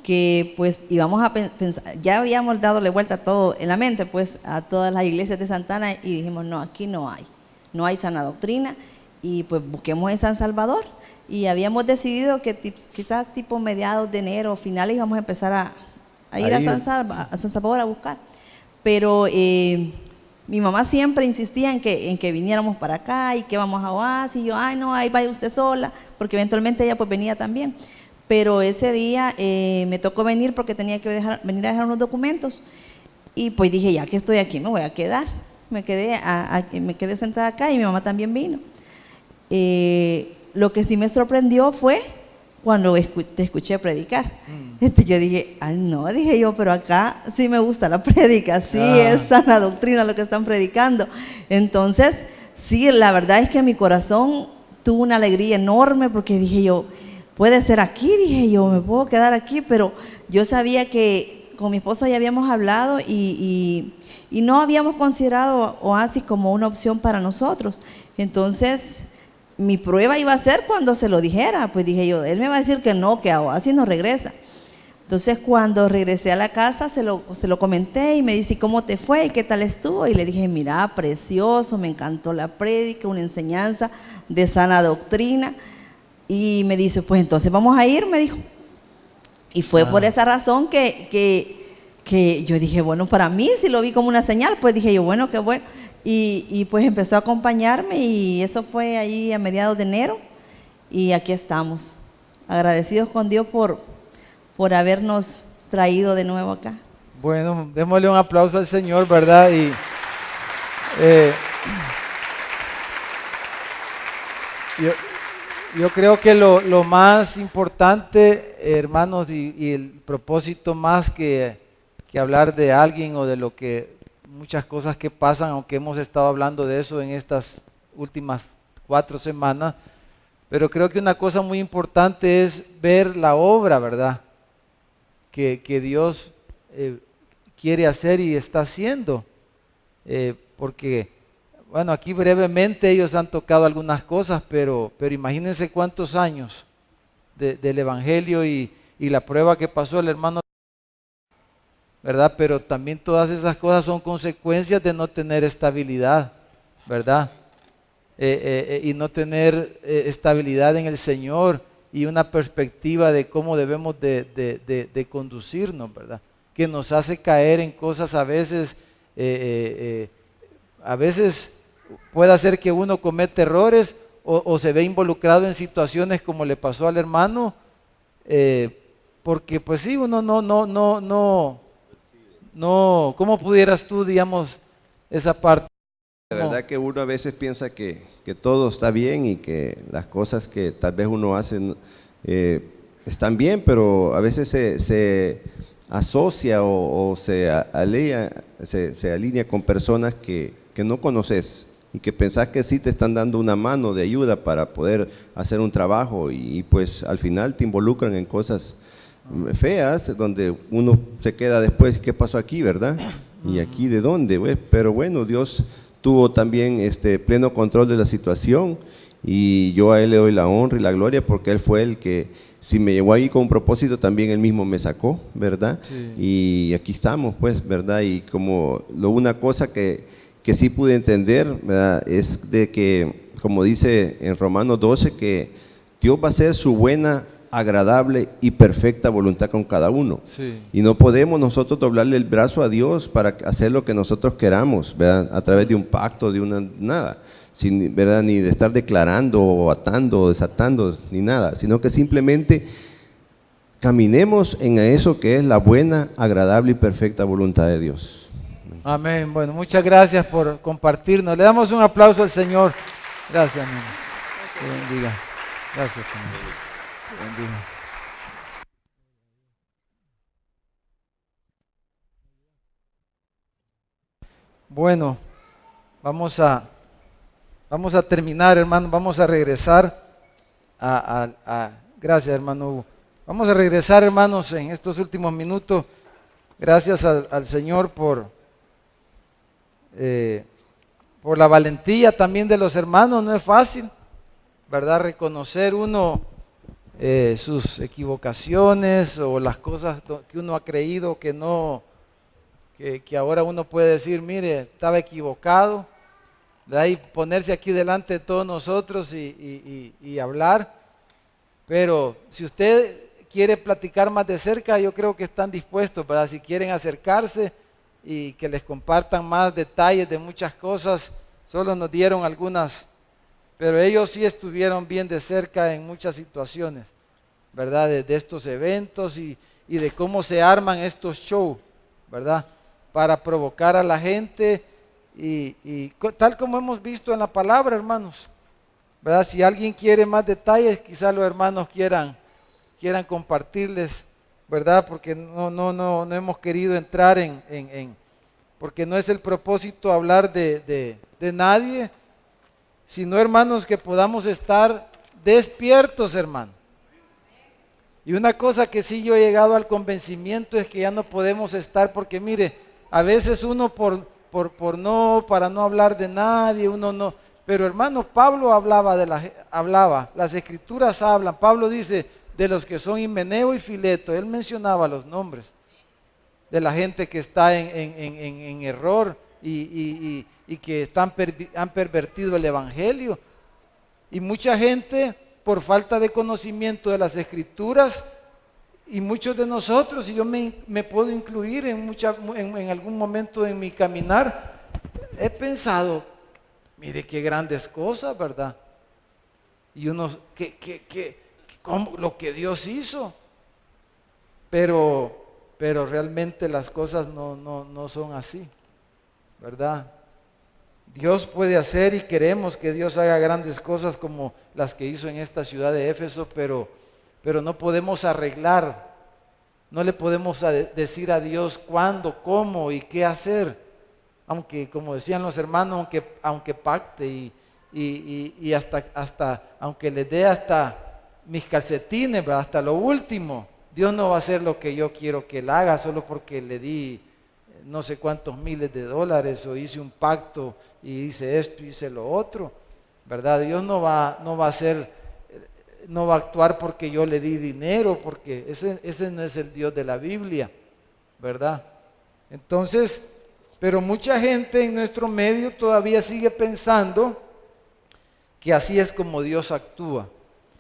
que pues íbamos a pensar, ya habíamos dado vuelta todo en la mente, pues a todas las iglesias de Santana, y dijimos, no, aquí no hay sana doctrina, y pues busquemos en San Salvador, y habíamos decidido que quizás tipo mediados de enero, finales, íbamos a empezar a ir a San Salvador a buscar, pero mi mamá siempre insistía en que viniéramos para acá, y que vamos a Oasis, y yo, ay no, ahí vaya usted sola, porque eventualmente ella pues venía también. Pero ese día me tocó venir porque tenía que venir a dejar unos documentos, y pues dije, ya que estoy aquí me voy a quedar. Me quedé sentada acá, y mi mamá también vino. Lo que sí me sorprendió fue cuando te escuché predicar. Yo dije, ay no, dije yo, pero acá sí me gusta la prédica, sí es sana doctrina lo que están predicando. Entonces, sí, la verdad es que mi corazón tuvo una alegría enorme, porque dije yo, puede ser aquí, dije yo, me puedo quedar aquí, pero yo sabía que con mi esposo ya habíamos hablado y no habíamos considerado Oasis como una opción para nosotros. Entonces, mi prueba iba a ser cuando se lo dijera, pues dije yo, él me va a decir que no, que a Oasis no regresa. Entonces, cuando regresé a la casa, se lo comenté, y me dice, ¿cómo te fue? ¿Qué tal estuvo? Y le dije, mira, precioso, me encantó la prédica, una enseñanza de sana doctrina. Y me dice, pues entonces vamos a ir, me dijo. Y fue por esa razón que yo dije, bueno, para mí si lo vi como una señal, pues dije yo, bueno, qué bueno. Y pues empezó a acompañarme, y eso fue ahí a mediados de enero, y aquí estamos, agradecidos con Dios por habernos traído de nuevo acá. Bueno, démosle un aplauso al Señor, ¿verdad? Y yo creo que lo más importante, hermanos, y el propósito más que hablar de alguien o de muchas cosas que pasan, aunque hemos estado hablando de eso en estas últimas 4 semanas, pero creo que una cosa muy importante es ver la obra, ¿verdad? Que Dios quiere hacer y está haciendo, porque bueno, aquí brevemente ellos han tocado algunas cosas, pero imagínense cuántos años del Evangelio y la prueba que pasó el hermano, ¿verdad? Pero también todas esas cosas son consecuencias de no tener estabilidad, ¿verdad? Y no tener estabilidad en el Señor y una perspectiva de cómo debemos de conducirnos, ¿verdad? Que nos hace caer en cosas a veces puede ser que uno comete errores o se ve involucrado en situaciones como le pasó al hermano, porque pues sí, uno no, ¿cómo pudieras tú, digamos, esa parte? La verdad que uno a veces piensa que todo está bien y que las cosas que tal vez uno hace están bien, pero a veces se asocia o se alinea con personas que no conoces y que pensás que sí te están dando una mano de ayuda para poder hacer un trabajo, y pues al final te involucran en cosas feas donde uno se queda después, ¿qué pasó aquí, verdad? ¿Y aquí de dónde? Pero bueno, Dios tuvo también pleno control de la situación, y yo a Él le doy la honra y la gloria, porque Él fue el que, si me llevó ahí con un propósito, también Él mismo me sacó, ¿verdad? Sí. Y aquí estamos, pues, ¿verdad? Y como una cosa que sí pude entender, ¿verdad? Es de que, como dice en Romanos 12, que Dios va a hacer su buena, agradable y perfecta voluntad con cada uno. Sí. Y no podemos nosotros doblarle el brazo a Dios para hacer lo que nosotros queramos, ¿verdad? A través de un pacto, de una nada, sin, ¿verdad? Ni de estar declarando o atando o desatando, ni nada, sino que simplemente caminemos en eso que es la buena, agradable y perfecta voluntad de Dios. Amén. Bueno, muchas gracias por compartirnos. Le damos un aplauso al Señor. Gracias, hermano. Que bendiga. Gracias, Señor. Que bendiga. Bueno, vamos a terminar, hermano. Vamos a regresar gracias, hermano Hugo. Vamos a regresar, hermanos, en estos últimos minutos. Gracias al Señor por la valentía también de los hermanos. No es fácil, ¿verdad? Reconocer uno sus equivocaciones o las cosas que uno ha creído que no, que ahora uno puede decir, mire, estaba equivocado. De ahí ponerse aquí delante de todos nosotros y hablar. Pero si usted quiere platicar más de cerca, yo creo que están dispuestos, ¿verdad? Si quieren acercarse y que les compartan más detalles de muchas cosas, solo nos dieron algunas, pero ellos sí estuvieron bien de cerca en muchas situaciones, ¿verdad? De estos eventos y de cómo se arman estos shows, ¿verdad? Para provocar a la gente y tal como hemos visto en la palabra, hermanos, ¿verdad? Si alguien quiere más detalles, quizás los hermanos quieran compartirles, ¿verdad? Porque no hemos querido entrar porque no es el propósito hablar de nadie, sino, hermanos, que podamos estar despiertos, hermano. Y una cosa que sí yo he llegado al convencimiento es que ya no podemos estar, porque mire, a veces uno para no hablar de nadie, uno no, pero hermano, Pablo hablaba, las escrituras hablan, Pablo dice, de los que son Himeneo y Fileto, él mencionaba los nombres de la gente que está en error y que han pervertido el evangelio. Y mucha gente, por falta de conocimiento de las escrituras, y muchos de nosotros, y yo me puedo incluir en algún momento en mi caminar, he pensado, mire qué grandes cosas, ¿verdad? Y uno, ¿cómo? Lo que Dios hizo, pero realmente las cosas no son así, ¿verdad? Dios puede hacer y queremos que Dios haga grandes cosas como las que hizo en esta ciudad de Éfeso, pero no podemos arreglar, no le podemos decir a Dios cuándo, cómo y qué hacer, aunque como decían los hermanos, aunque pacte y hasta aunque le dé hasta mis calcetines, ¿verdad? Hasta lo último, Dios no va a hacer lo que yo quiero que Él haga solo porque le di no sé cuántos miles de dólares o hice un pacto y hice esto y hice lo otro, ¿verdad? Dios no va a actuar porque yo le di dinero, porque ese no es el Dios de la Biblia, ¿verdad? Entonces, pero mucha gente en nuestro medio todavía sigue pensando que así es como Dios actúa.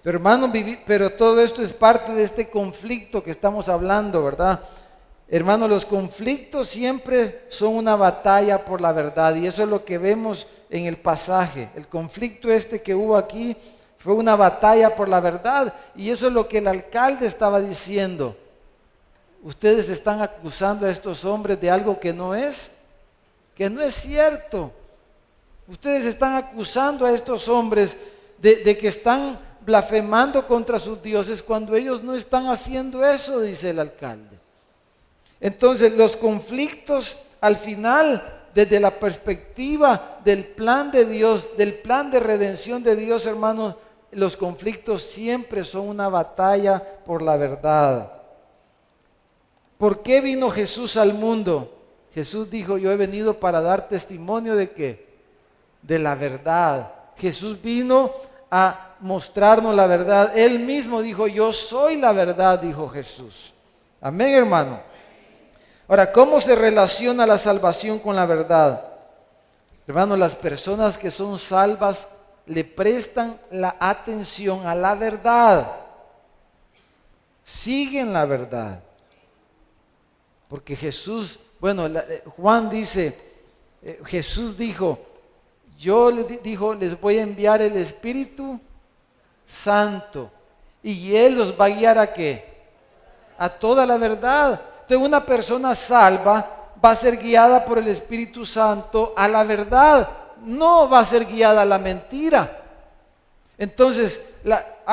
Pero hermanos, pero todo esto es parte de este conflicto que estamos hablando, ¿verdad? Hermanos, los conflictos siempre son una batalla por la verdad y eso es lo que vemos en el pasaje. El conflicto que hubo aquí fue una batalla por la verdad y eso es lo que el alcalde estaba diciendo. Ustedes están acusando a estos hombres de algo que no es cierto. Ustedes están acusando a estos hombres de que están blasfemando contra sus dioses cuando ellos no están haciendo eso, dice el alcalde. Entonces los conflictos al final, desde la perspectiva del plan de Dios, del plan de redención de Dios, hermanos, los conflictos siempre son una batalla por la verdad. ¿Por qué vino Jesús al mundo? Jesús dijo, yo he venido para dar testimonio ¿de qué? De la verdad. Jesús vino a mostrarnos la verdad. Él mismo dijo, yo soy la verdad, dijo Jesús. Amén, hermano. Ahora, ¿cómo se relaciona la salvación con la verdad? Hermano, las personas que son salvas le prestan la atención a la verdad, siguen la verdad. Porque Jesús, bueno, Juan dice, Jesús dijo, les voy a enviar el Espíritu Santo y Él los va a guiar ¿a qué? A toda la verdad. Entonces una persona salva va a ser guiada por el Espíritu Santo a la verdad, no va a ser guiada a la mentira. Entonces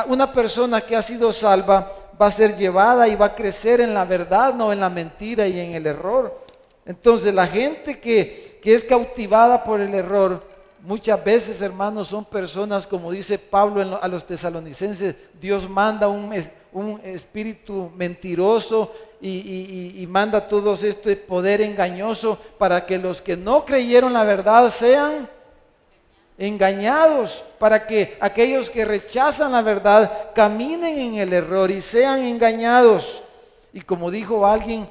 una persona que ha sido salva va a ser llevada y va a crecer en la verdad, no en la mentira y en el error. Entonces la gente que es cautivada por el error, muchas veces, hermanos, son personas, como dice Pablo a los tesalonicenses, Dios manda un espíritu mentiroso y manda todo este poder engañoso para que los que no creyeron la verdad sean engañados, para que aquellos que rechazan la verdad caminen en el error y sean engañados. Y como dijo alguien,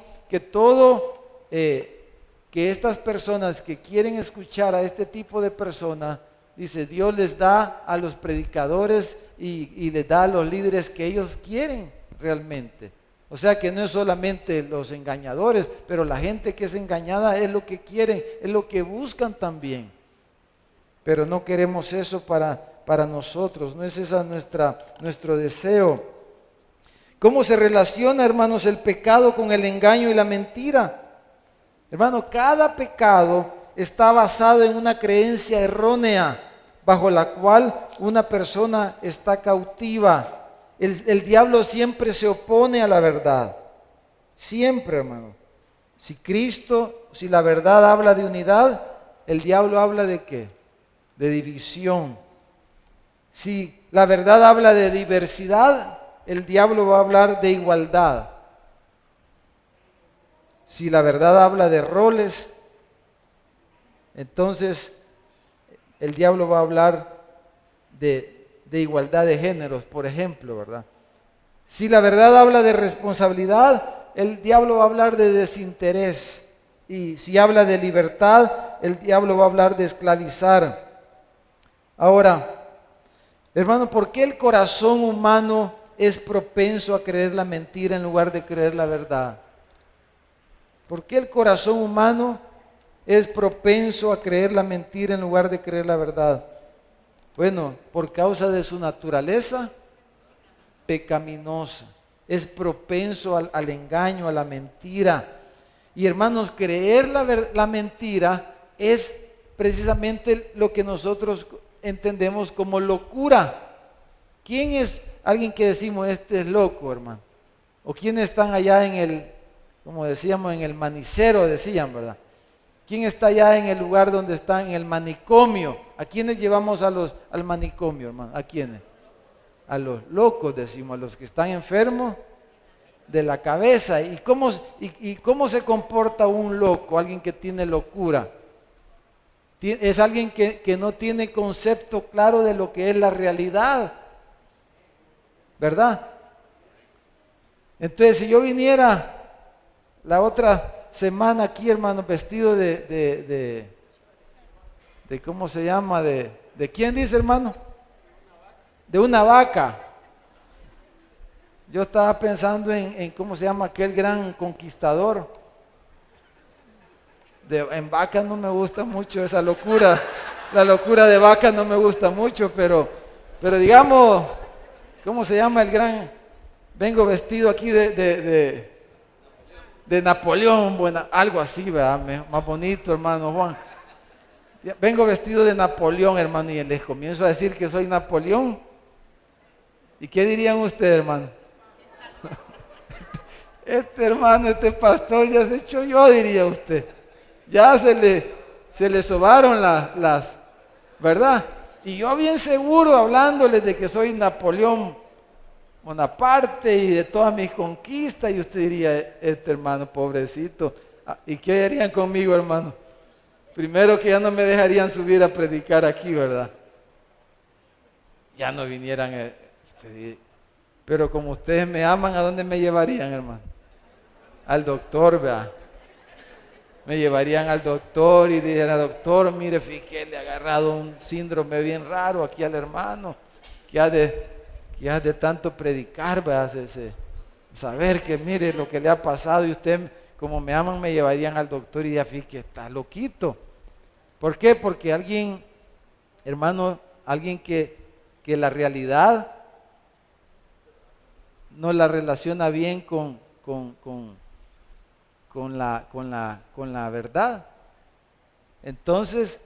que estas personas que quieren escuchar a este tipo de personas, dice, Dios les da a los predicadores y les da a los líderes que ellos quieren realmente. O sea que no es solamente los engañadores, pero la gente que es engañada es lo que quieren, es lo que buscan también. Pero no queremos eso para nosotros, no es ese nuestro deseo. ¿Cómo se relaciona, hermanos, el pecado con el engaño y la mentira? Hermano, cada pecado está basado en una creencia errónea bajo la cual una persona está cautiva. El diablo siempre se opone a la verdad. Siempre, hermano. Si la verdad habla de unidad, el diablo habla de ¿qué? De división. Si la verdad habla de diversidad, el diablo va a hablar de igualdad. Si la verdad habla de roles, entonces el diablo va a hablar de igualdad de géneros, por ejemplo, ¿verdad? Si la verdad habla de responsabilidad, el diablo va a hablar de desinterés. Y si habla de libertad, el diablo va a hablar de esclavizar. Ahora, hermano, ¿por qué el corazón humano es propenso a creer la mentira en lugar de creer la verdad? ¿Por qué el corazón humano es propenso a creer la mentira en lugar de creer la verdad? Bueno, por causa de su naturaleza pecaminosa. Es propenso al engaño, a la mentira. Y hermanos, creer la mentira es precisamente lo que nosotros entendemos como locura. ¿Quién es alguien que decimos, este es loco, hermano? ¿O quiénes están allá como decíamos, en el manicero, decían, ¿verdad? ¿Quién está allá en el lugar donde están, en el manicomio? ¿A quiénes llevamos al manicomio, hermano? ¿A quiénes? A los locos, decimos, a los que están enfermos de la cabeza. ¿Y cómo se comporta un loco, alguien que tiene locura? Es alguien que no tiene concepto claro de lo que es la realidad, ¿verdad? Entonces, si yo viniera la otra semana aquí, hermano, vestido de ¿cómo se llama? ¿De quién dice, hermano? De una vaca. Yo estaba pensando en ¿cómo se llama? Aquel gran conquistador. En vaca no me gusta mucho esa locura. La locura de vaca no me gusta mucho, pero digamos, ¿cómo se llama el gran? Vengo vestido aquí de Napoleón, bueno, algo así, ¿verdad? Más bonito, hermano Juan. Vengo vestido de Napoleón, hermano, y les comienzo a decir que soy Napoleón. ¿Y qué dirían ustedes, hermano? Este pastor ya se echó yo, diría usted. Ya se le sobaron las, ¿verdad? Y yo bien seguro hablándoles de que soy Napoleón Bonaparte y de todas mis conquistas, y usted diría, hermano pobrecito, ¿y qué harían conmigo, hermano? Primero que ya no me dejarían subir a predicar aquí, ¿verdad? Ya no vinieran, pero como ustedes me aman, ¿a dónde me llevarían, hermano? Al doctor, ¿verdad? me llevarían al doctor y dijeran, doctor, mire, fíjate que le ha agarrado un síndrome bien raro aquí al hermano, que ha de tanto predicar, ¿verdad? Saber que mire lo que le ha pasado, y usted, como me aman, me llevarían al doctor y ya fíjate que está loquito. ¿Por qué? Porque alguien, hermano, alguien que la realidad no la relaciona bien con la verdad. Entonces,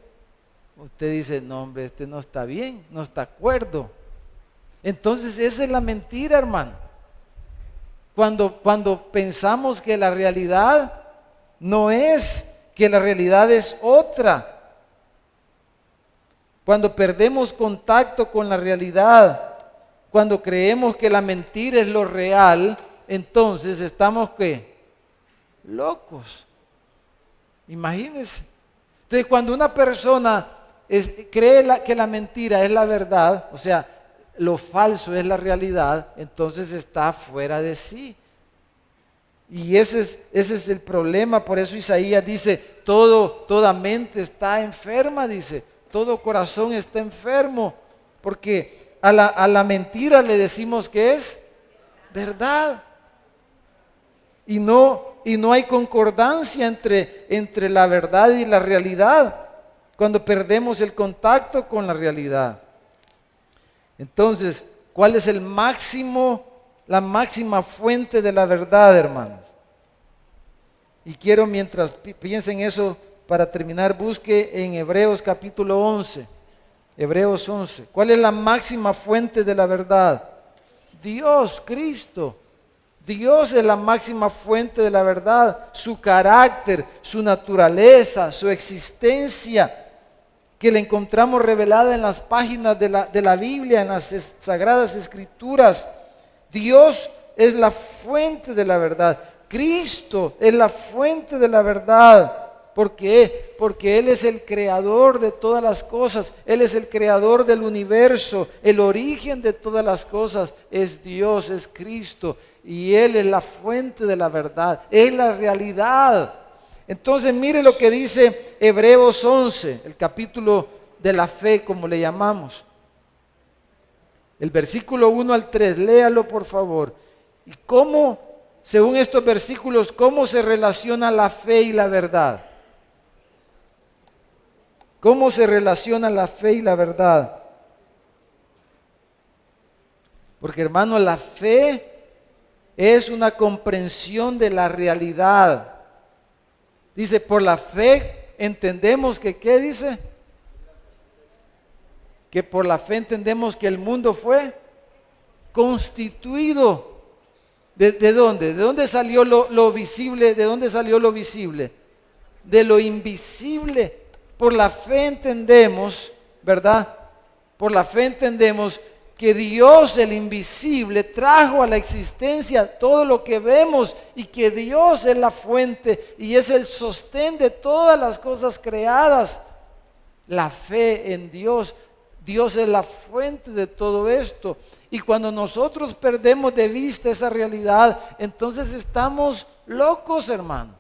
usted dice, no hombre, este no está bien, no está acuerdo. Entonces, esa es la mentira, hermano. Cuando pensamos que la realidad no es, que la realidad es otra. Cuando perdemos contacto con la realidad, cuando creemos que la mentira es lo real, entonces estamos ¿qué? Locos. Imagínense. Entonces, cuando una persona cree que la mentira es la verdad, o sea, lo falso es la realidad, entonces está fuera de sí. Y ese es el problema. Por eso Isaías dice, toda mente está enferma, dice, todo corazón está enfermo, porque a la mentira le decimos que es verdad. Y no hay concordancia entre la verdad y la realidad cuando perdemos el contacto con la realidad. Entonces, ¿cuál es la máxima fuente de la verdad, hermanos? Y quiero, mientras piensen eso, para terminar, busque en Hebreos capítulo 11. Hebreos 11. ¿Cuál es la máxima fuente de la verdad? Dios, Cristo. Dios es la máxima fuente de la verdad. Su carácter, su naturaleza, su existencia, que la encontramos revelada en las páginas de la Biblia, en las Sagradas Escrituras. Dios es la fuente de la verdad. Cristo es la fuente de la verdad. ¿Por qué? Porque Él es el creador de todas las cosas. Él es el creador del universo. El origen de todas las cosas es Dios, es Cristo. Y Él es la fuente de la verdad. Es la realidad. Entonces mire lo que dice Hebreos 11, el capítulo de la fe, como le llamamos. El versículo 1 al 3, léalo por favor. ¿Y cómo, según estos versículos, cómo se relaciona la fe y la verdad? ¿Cómo se relaciona la fe y la verdad? Porque, hermano, la fe es una comprensión de la realidad. Dice, por la fe entendemos que, ¿qué dice? Que por la fe entendemos que el mundo fue constituido. ¿De dónde? ¿De dónde salió lo visible? ¿De dónde salió lo visible? De lo invisible. Por la fe entendemos, ¿verdad? Por la fe entendemos que Dios, el invisible, trajo a la existencia todo lo que vemos, y que Dios es la fuente y es el sostén de todas las cosas creadas. La fe en Dios. Dios es la fuente de todo esto. Y cuando nosotros perdemos de vista esa realidad, entonces estamos locos, hermano.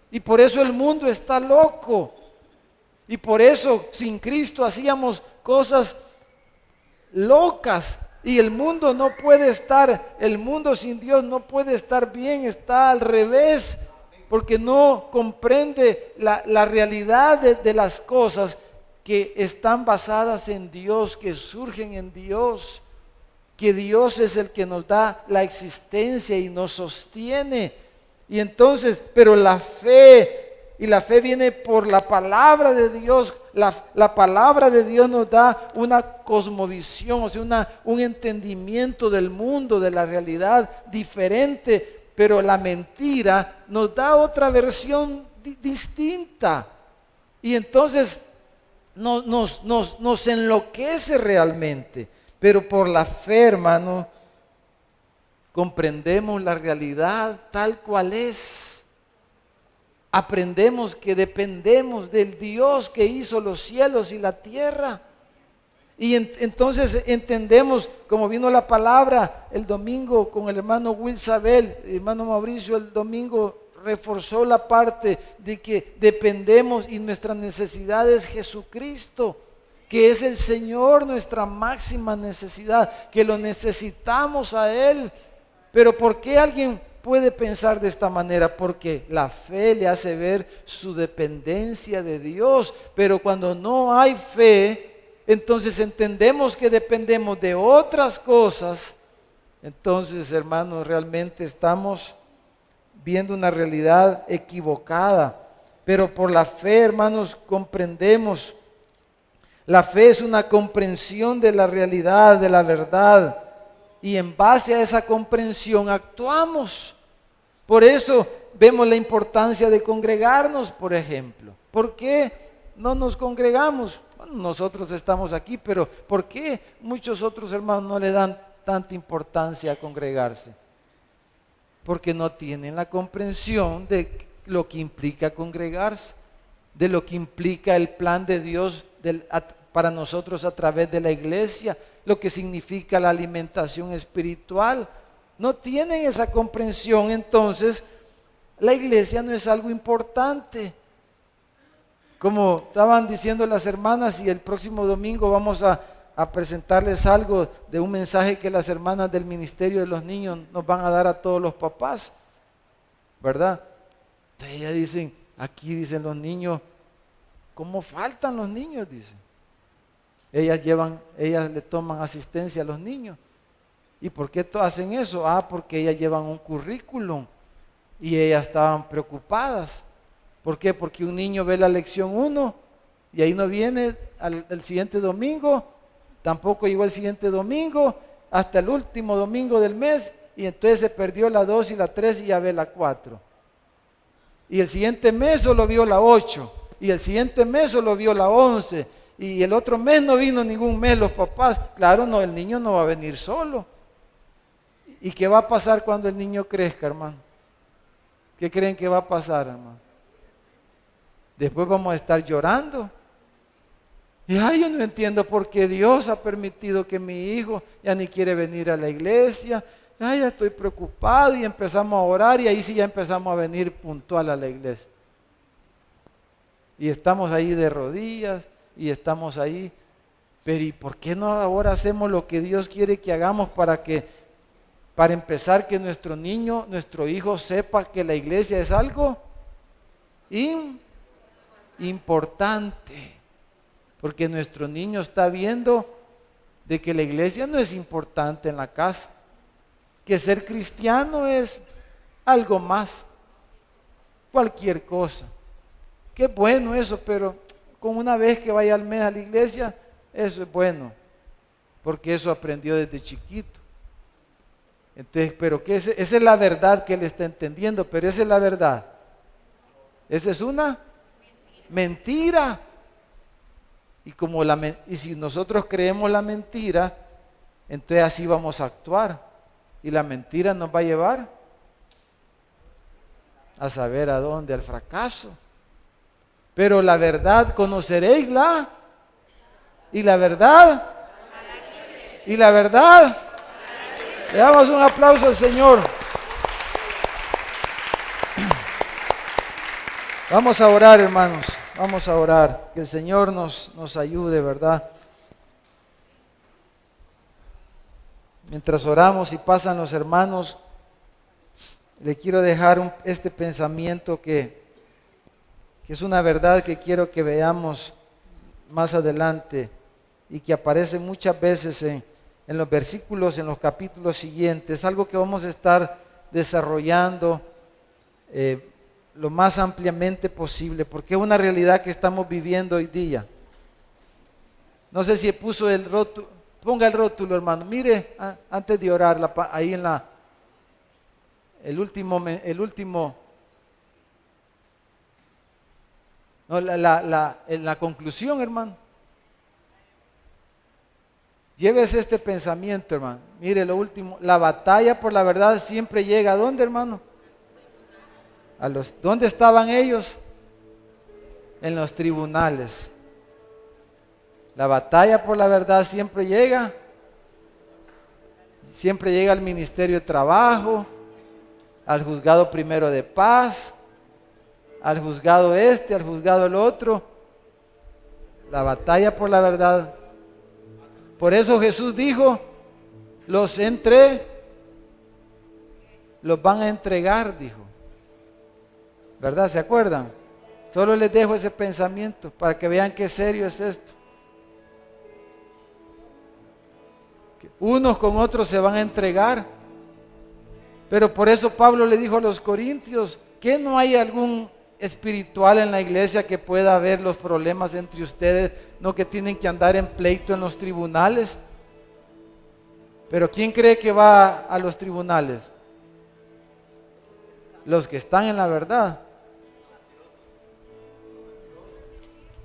Y por eso el mundo está loco. Y por eso sin Cristo hacíamos cosas locas. Y el mundo no puede estar, el mundo sin Dios no puede estar bien, está al revés. Porque no comprende la realidad de las cosas que están basadas en Dios, que surgen en Dios. Que Dios es el que nos da la existencia y nos sostiene. Y entonces, pero la fe... Y la fe viene por la palabra de Dios. La palabra de Dios nos da una cosmovisión, o sea, un entendimiento del mundo, de la realidad diferente. Pero la mentira nos da otra versión distinta. Y entonces nos enloquece realmente. Pero por la fe, hermano, comprendemos la realidad tal cual es. Aprendemos que dependemos del Dios que hizo los cielos y la tierra. Y entonces entendemos, como vino la palabra el domingo con el hermano Will Sabel, el hermano Mauricio el domingo reforzó la parte de que dependemos y nuestra necesidad es Jesucristo, que es el Señor nuestra máxima necesidad, que lo necesitamos a Él. Pero ¿por qué alguien puede pensar de esta manera? Porque la fe le hace ver su dependencia de Dios. Pero cuando no hay fe, entonces entendemos que dependemos de otras cosas. Entonces, hermanos, realmente estamos viendo una realidad equivocada. Pero por la fe, hermanos, comprendemos. La fe es una comprensión de la realidad, de la verdad. Y en base a esa comprensión actuamos. Por eso vemos la importancia de congregarnos, por ejemplo. ¿Por qué no nos congregamos? Bueno, nosotros estamos aquí, pero ¿por qué muchos otros hermanos no le dan tanta importancia a congregarse? Porque no tienen la comprensión de lo que implica congregarse, de lo que implica el plan de Dios para nosotros a través de la iglesia, lo que significa la alimentación espiritual. No tienen esa comprensión, entonces la iglesia no es algo importante. Como estaban diciendo las hermanas, y el próximo domingo vamos a presentarles algo de un mensaje que las hermanas del Ministerio de los Niños nos van a dar a todos los papás, ¿verdad? Entonces ellas dicen, aquí dicen los niños, ¿cómo faltan los niños? Dicen. Ellas le toman asistencia a los niños. ¿Y por qué hacen eso? Porque ellas llevan un currículum y ellas estaban preocupadas. ¿Por qué? Porque un niño ve la lección 1 y ahí no viene el siguiente domingo, tampoco llegó el siguiente domingo, hasta el último domingo del mes, y entonces se perdió la 2 y la 3 y ya ve la 4. Y el siguiente mes solo vio la 8, y el siguiente mes solo vio la 11, y el otro mes no vino ningún mes los papás. Claro, no, el niño no va a venir solo. ¿Y qué va a pasar cuando el niño crezca, hermano? ¿Qué creen que va a pasar, hermano? Después vamos a estar llorando. Y yo no entiendo por qué Dios ha permitido que mi hijo ya ni quiere venir a la iglesia. Ya estoy preocupado, y empezamos a orar, y ahí sí ya empezamos a venir puntual a la iglesia. Y estamos ahí de rodillas, y estamos ahí. Pero ¿y por qué no ahora hacemos lo que Dios quiere que hagamos para empezar, que nuestro niño, nuestro hijo sepa que la iglesia es algo importante? Porque nuestro niño está viendo de que la iglesia no es importante en la casa, que ser cristiano es algo más, cualquier cosa. Qué bueno eso, pero con una vez que vaya al mes a la iglesia, eso es bueno, porque eso aprendió desde chiquito. Entonces, pero esa es la verdad que él está entendiendo, pero esa es la verdad. Esa es una mentira. Y si nosotros creemos la mentira, entonces así vamos a actuar. Y la mentira nos va a llevar a saber a dónde, al fracaso. Pero la verdad, conoceréis y la verdad, le damos un aplauso al Señor. Vamos a orar, hermanos. Vamos a orar, que el Señor nos ayude, ¿verdad? Mientras oramos y pasan los hermanos, le quiero dejar este pensamiento que es una verdad que quiero que veamos más adelante y que aparece muchas veces en los versículos, en los capítulos siguientes. Algo que vamos a estar desarrollando lo más ampliamente posible, porque es una realidad que estamos viviendo hoy día. No sé si puso el rótulo, ponga el rótulo, hermano. Mire, antes de orar, ahí en el último, no, en la conclusión, hermano. Llévese este pensamiento, hermano. Mire lo último, la batalla por la verdad siempre llega. ¿A dónde, hermano? ¿Dónde estaban ellos? En los tribunales. La batalla por la verdad siempre llega al Ministerio de Trabajo, al juzgado primero de paz, al juzgado este, al juzgado el otro. La batalla por la verdad. Por eso Jesús dijo, los van a entregar, dijo. ¿Verdad? ¿Se acuerdan? Solo les dejo ese pensamiento para que vean qué serio es esto. Que unos con otros se van a entregar. Pero por eso Pablo le dijo a los corintios, ¿que no hay algún espiritual en la iglesia que pueda ver los problemas entre ustedes? No que tienen que andar en pleito en los tribunales. Pero ¿quién cree que va a los tribunales? Los que están en la verdad.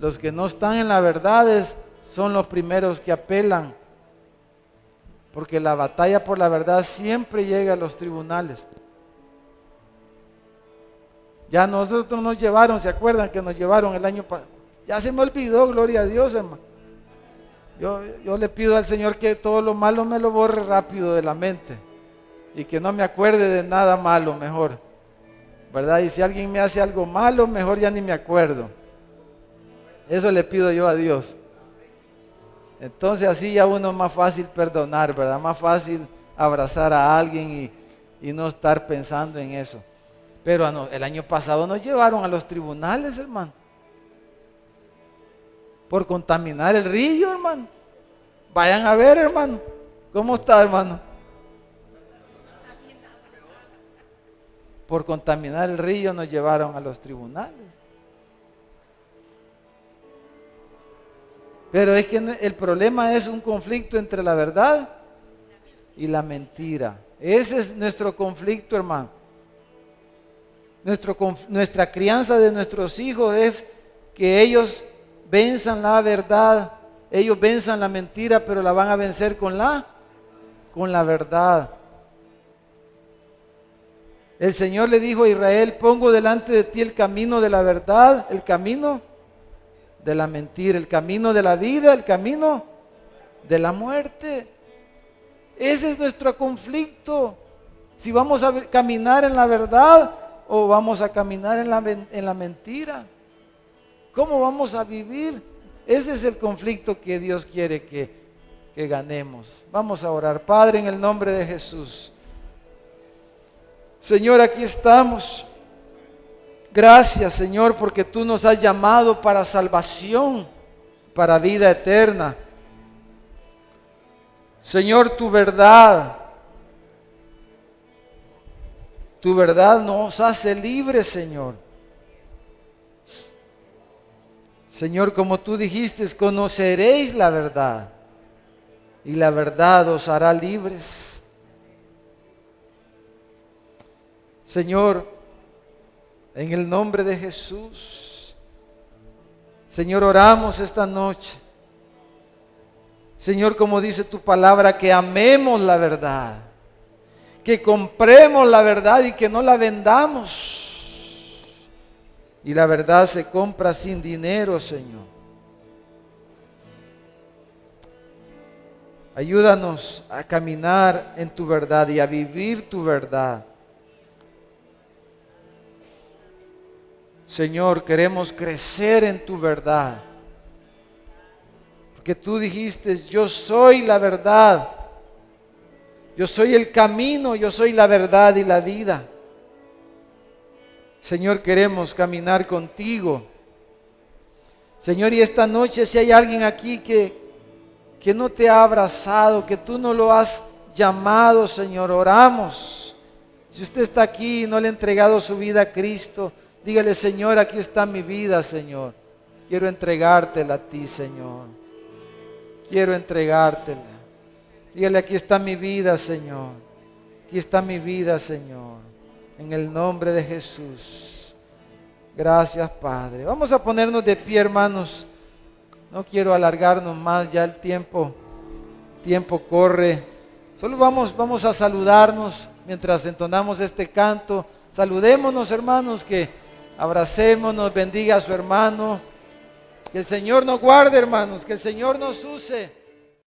Los que no están en la verdad son los primeros que apelan. Porque la batalla por la verdad siempre llega a los tribunales. Ya nosotros nos llevaron, ¿se acuerdan que nos llevaron el año pasado? Ya se me olvidó, gloria a Dios, hermano. Yo le pido al Señor que todo lo malo me lo borre rápido de la mente. Y que no me acuerde de nada malo, mejor. ¿Verdad? Y si alguien me hace algo malo, mejor ya ni me acuerdo. Eso le pido yo a Dios. Entonces así ya uno es más fácil perdonar, ¿verdad? Más fácil abrazar a alguien y no estar pensando en eso. Pero el año pasado nos llevaron a los tribunales, hermano. Por contaminar el río, hermano. Vayan a ver, hermano. ¿Cómo está, hermano? Por contaminar el río nos llevaron a los tribunales. Pero es que el problema es un conflicto entre la verdad y la mentira. Ese es nuestro conflicto, hermano. Nuestra crianza de nuestros hijos es que ellos venzan la verdad, ellos venzan la mentira, pero la van a vencer con la verdad. El Señor le dijo a Israel, pongo delante de ti el camino de la verdad, el camino de la mentira, el camino de la vida, el camino de la muerte. Ese es nuestro conflicto. Si vamos a caminar en la verdad o vamos a caminar en la mentira. ¿Cómo vamos a vivir? Ese es el conflicto que Dios quiere que ganemos. Vamos a orar. Padre, en el nombre de Jesús. Señor, aquí estamos. Gracias, Señor, porque tú nos has llamado para salvación, para vida eterna. Señor, tu verdad nos hace libres, Señor. Señor, como tú dijiste, conoceréis la verdad y la verdad os hará libres. Señor, en el nombre de Jesús, Señor, oramos esta noche. Señor, como dice tu palabra, que amemos la verdad, que compremos la verdad y que no la vendamos. Y la verdad se compra sin dinero, Señor. Ayúdanos a caminar en tu verdad y a vivir tu verdad. Señor, queremos crecer en tu verdad. Porque tú dijiste, yo soy la verdad. Yo soy el camino, yo soy la verdad y la vida. Señor, queremos caminar contigo. Señor, y esta noche si hay alguien aquí que no te ha abrazado, que tú no lo has llamado, Señor, oramos. Si usted está aquí y no le ha entregado su vida a Cristo, dígale, Señor, aquí está mi vida, Señor. Quiero entregártela a ti, Señor. Quiero entregártela. Dígale, aquí está mi vida, Señor. Aquí está mi vida, Señor. En el nombre de Jesús. Gracias, Padre. Vamos a ponernos de pie, hermanos. No quiero alargarnos más, ya el tiempo corre. Solo vamos a saludarnos mientras entonamos este canto. Saludémonos, hermanos, que abracémonos, bendiga a su hermano. Que el Señor nos guarde, hermanos, que el Señor nos use.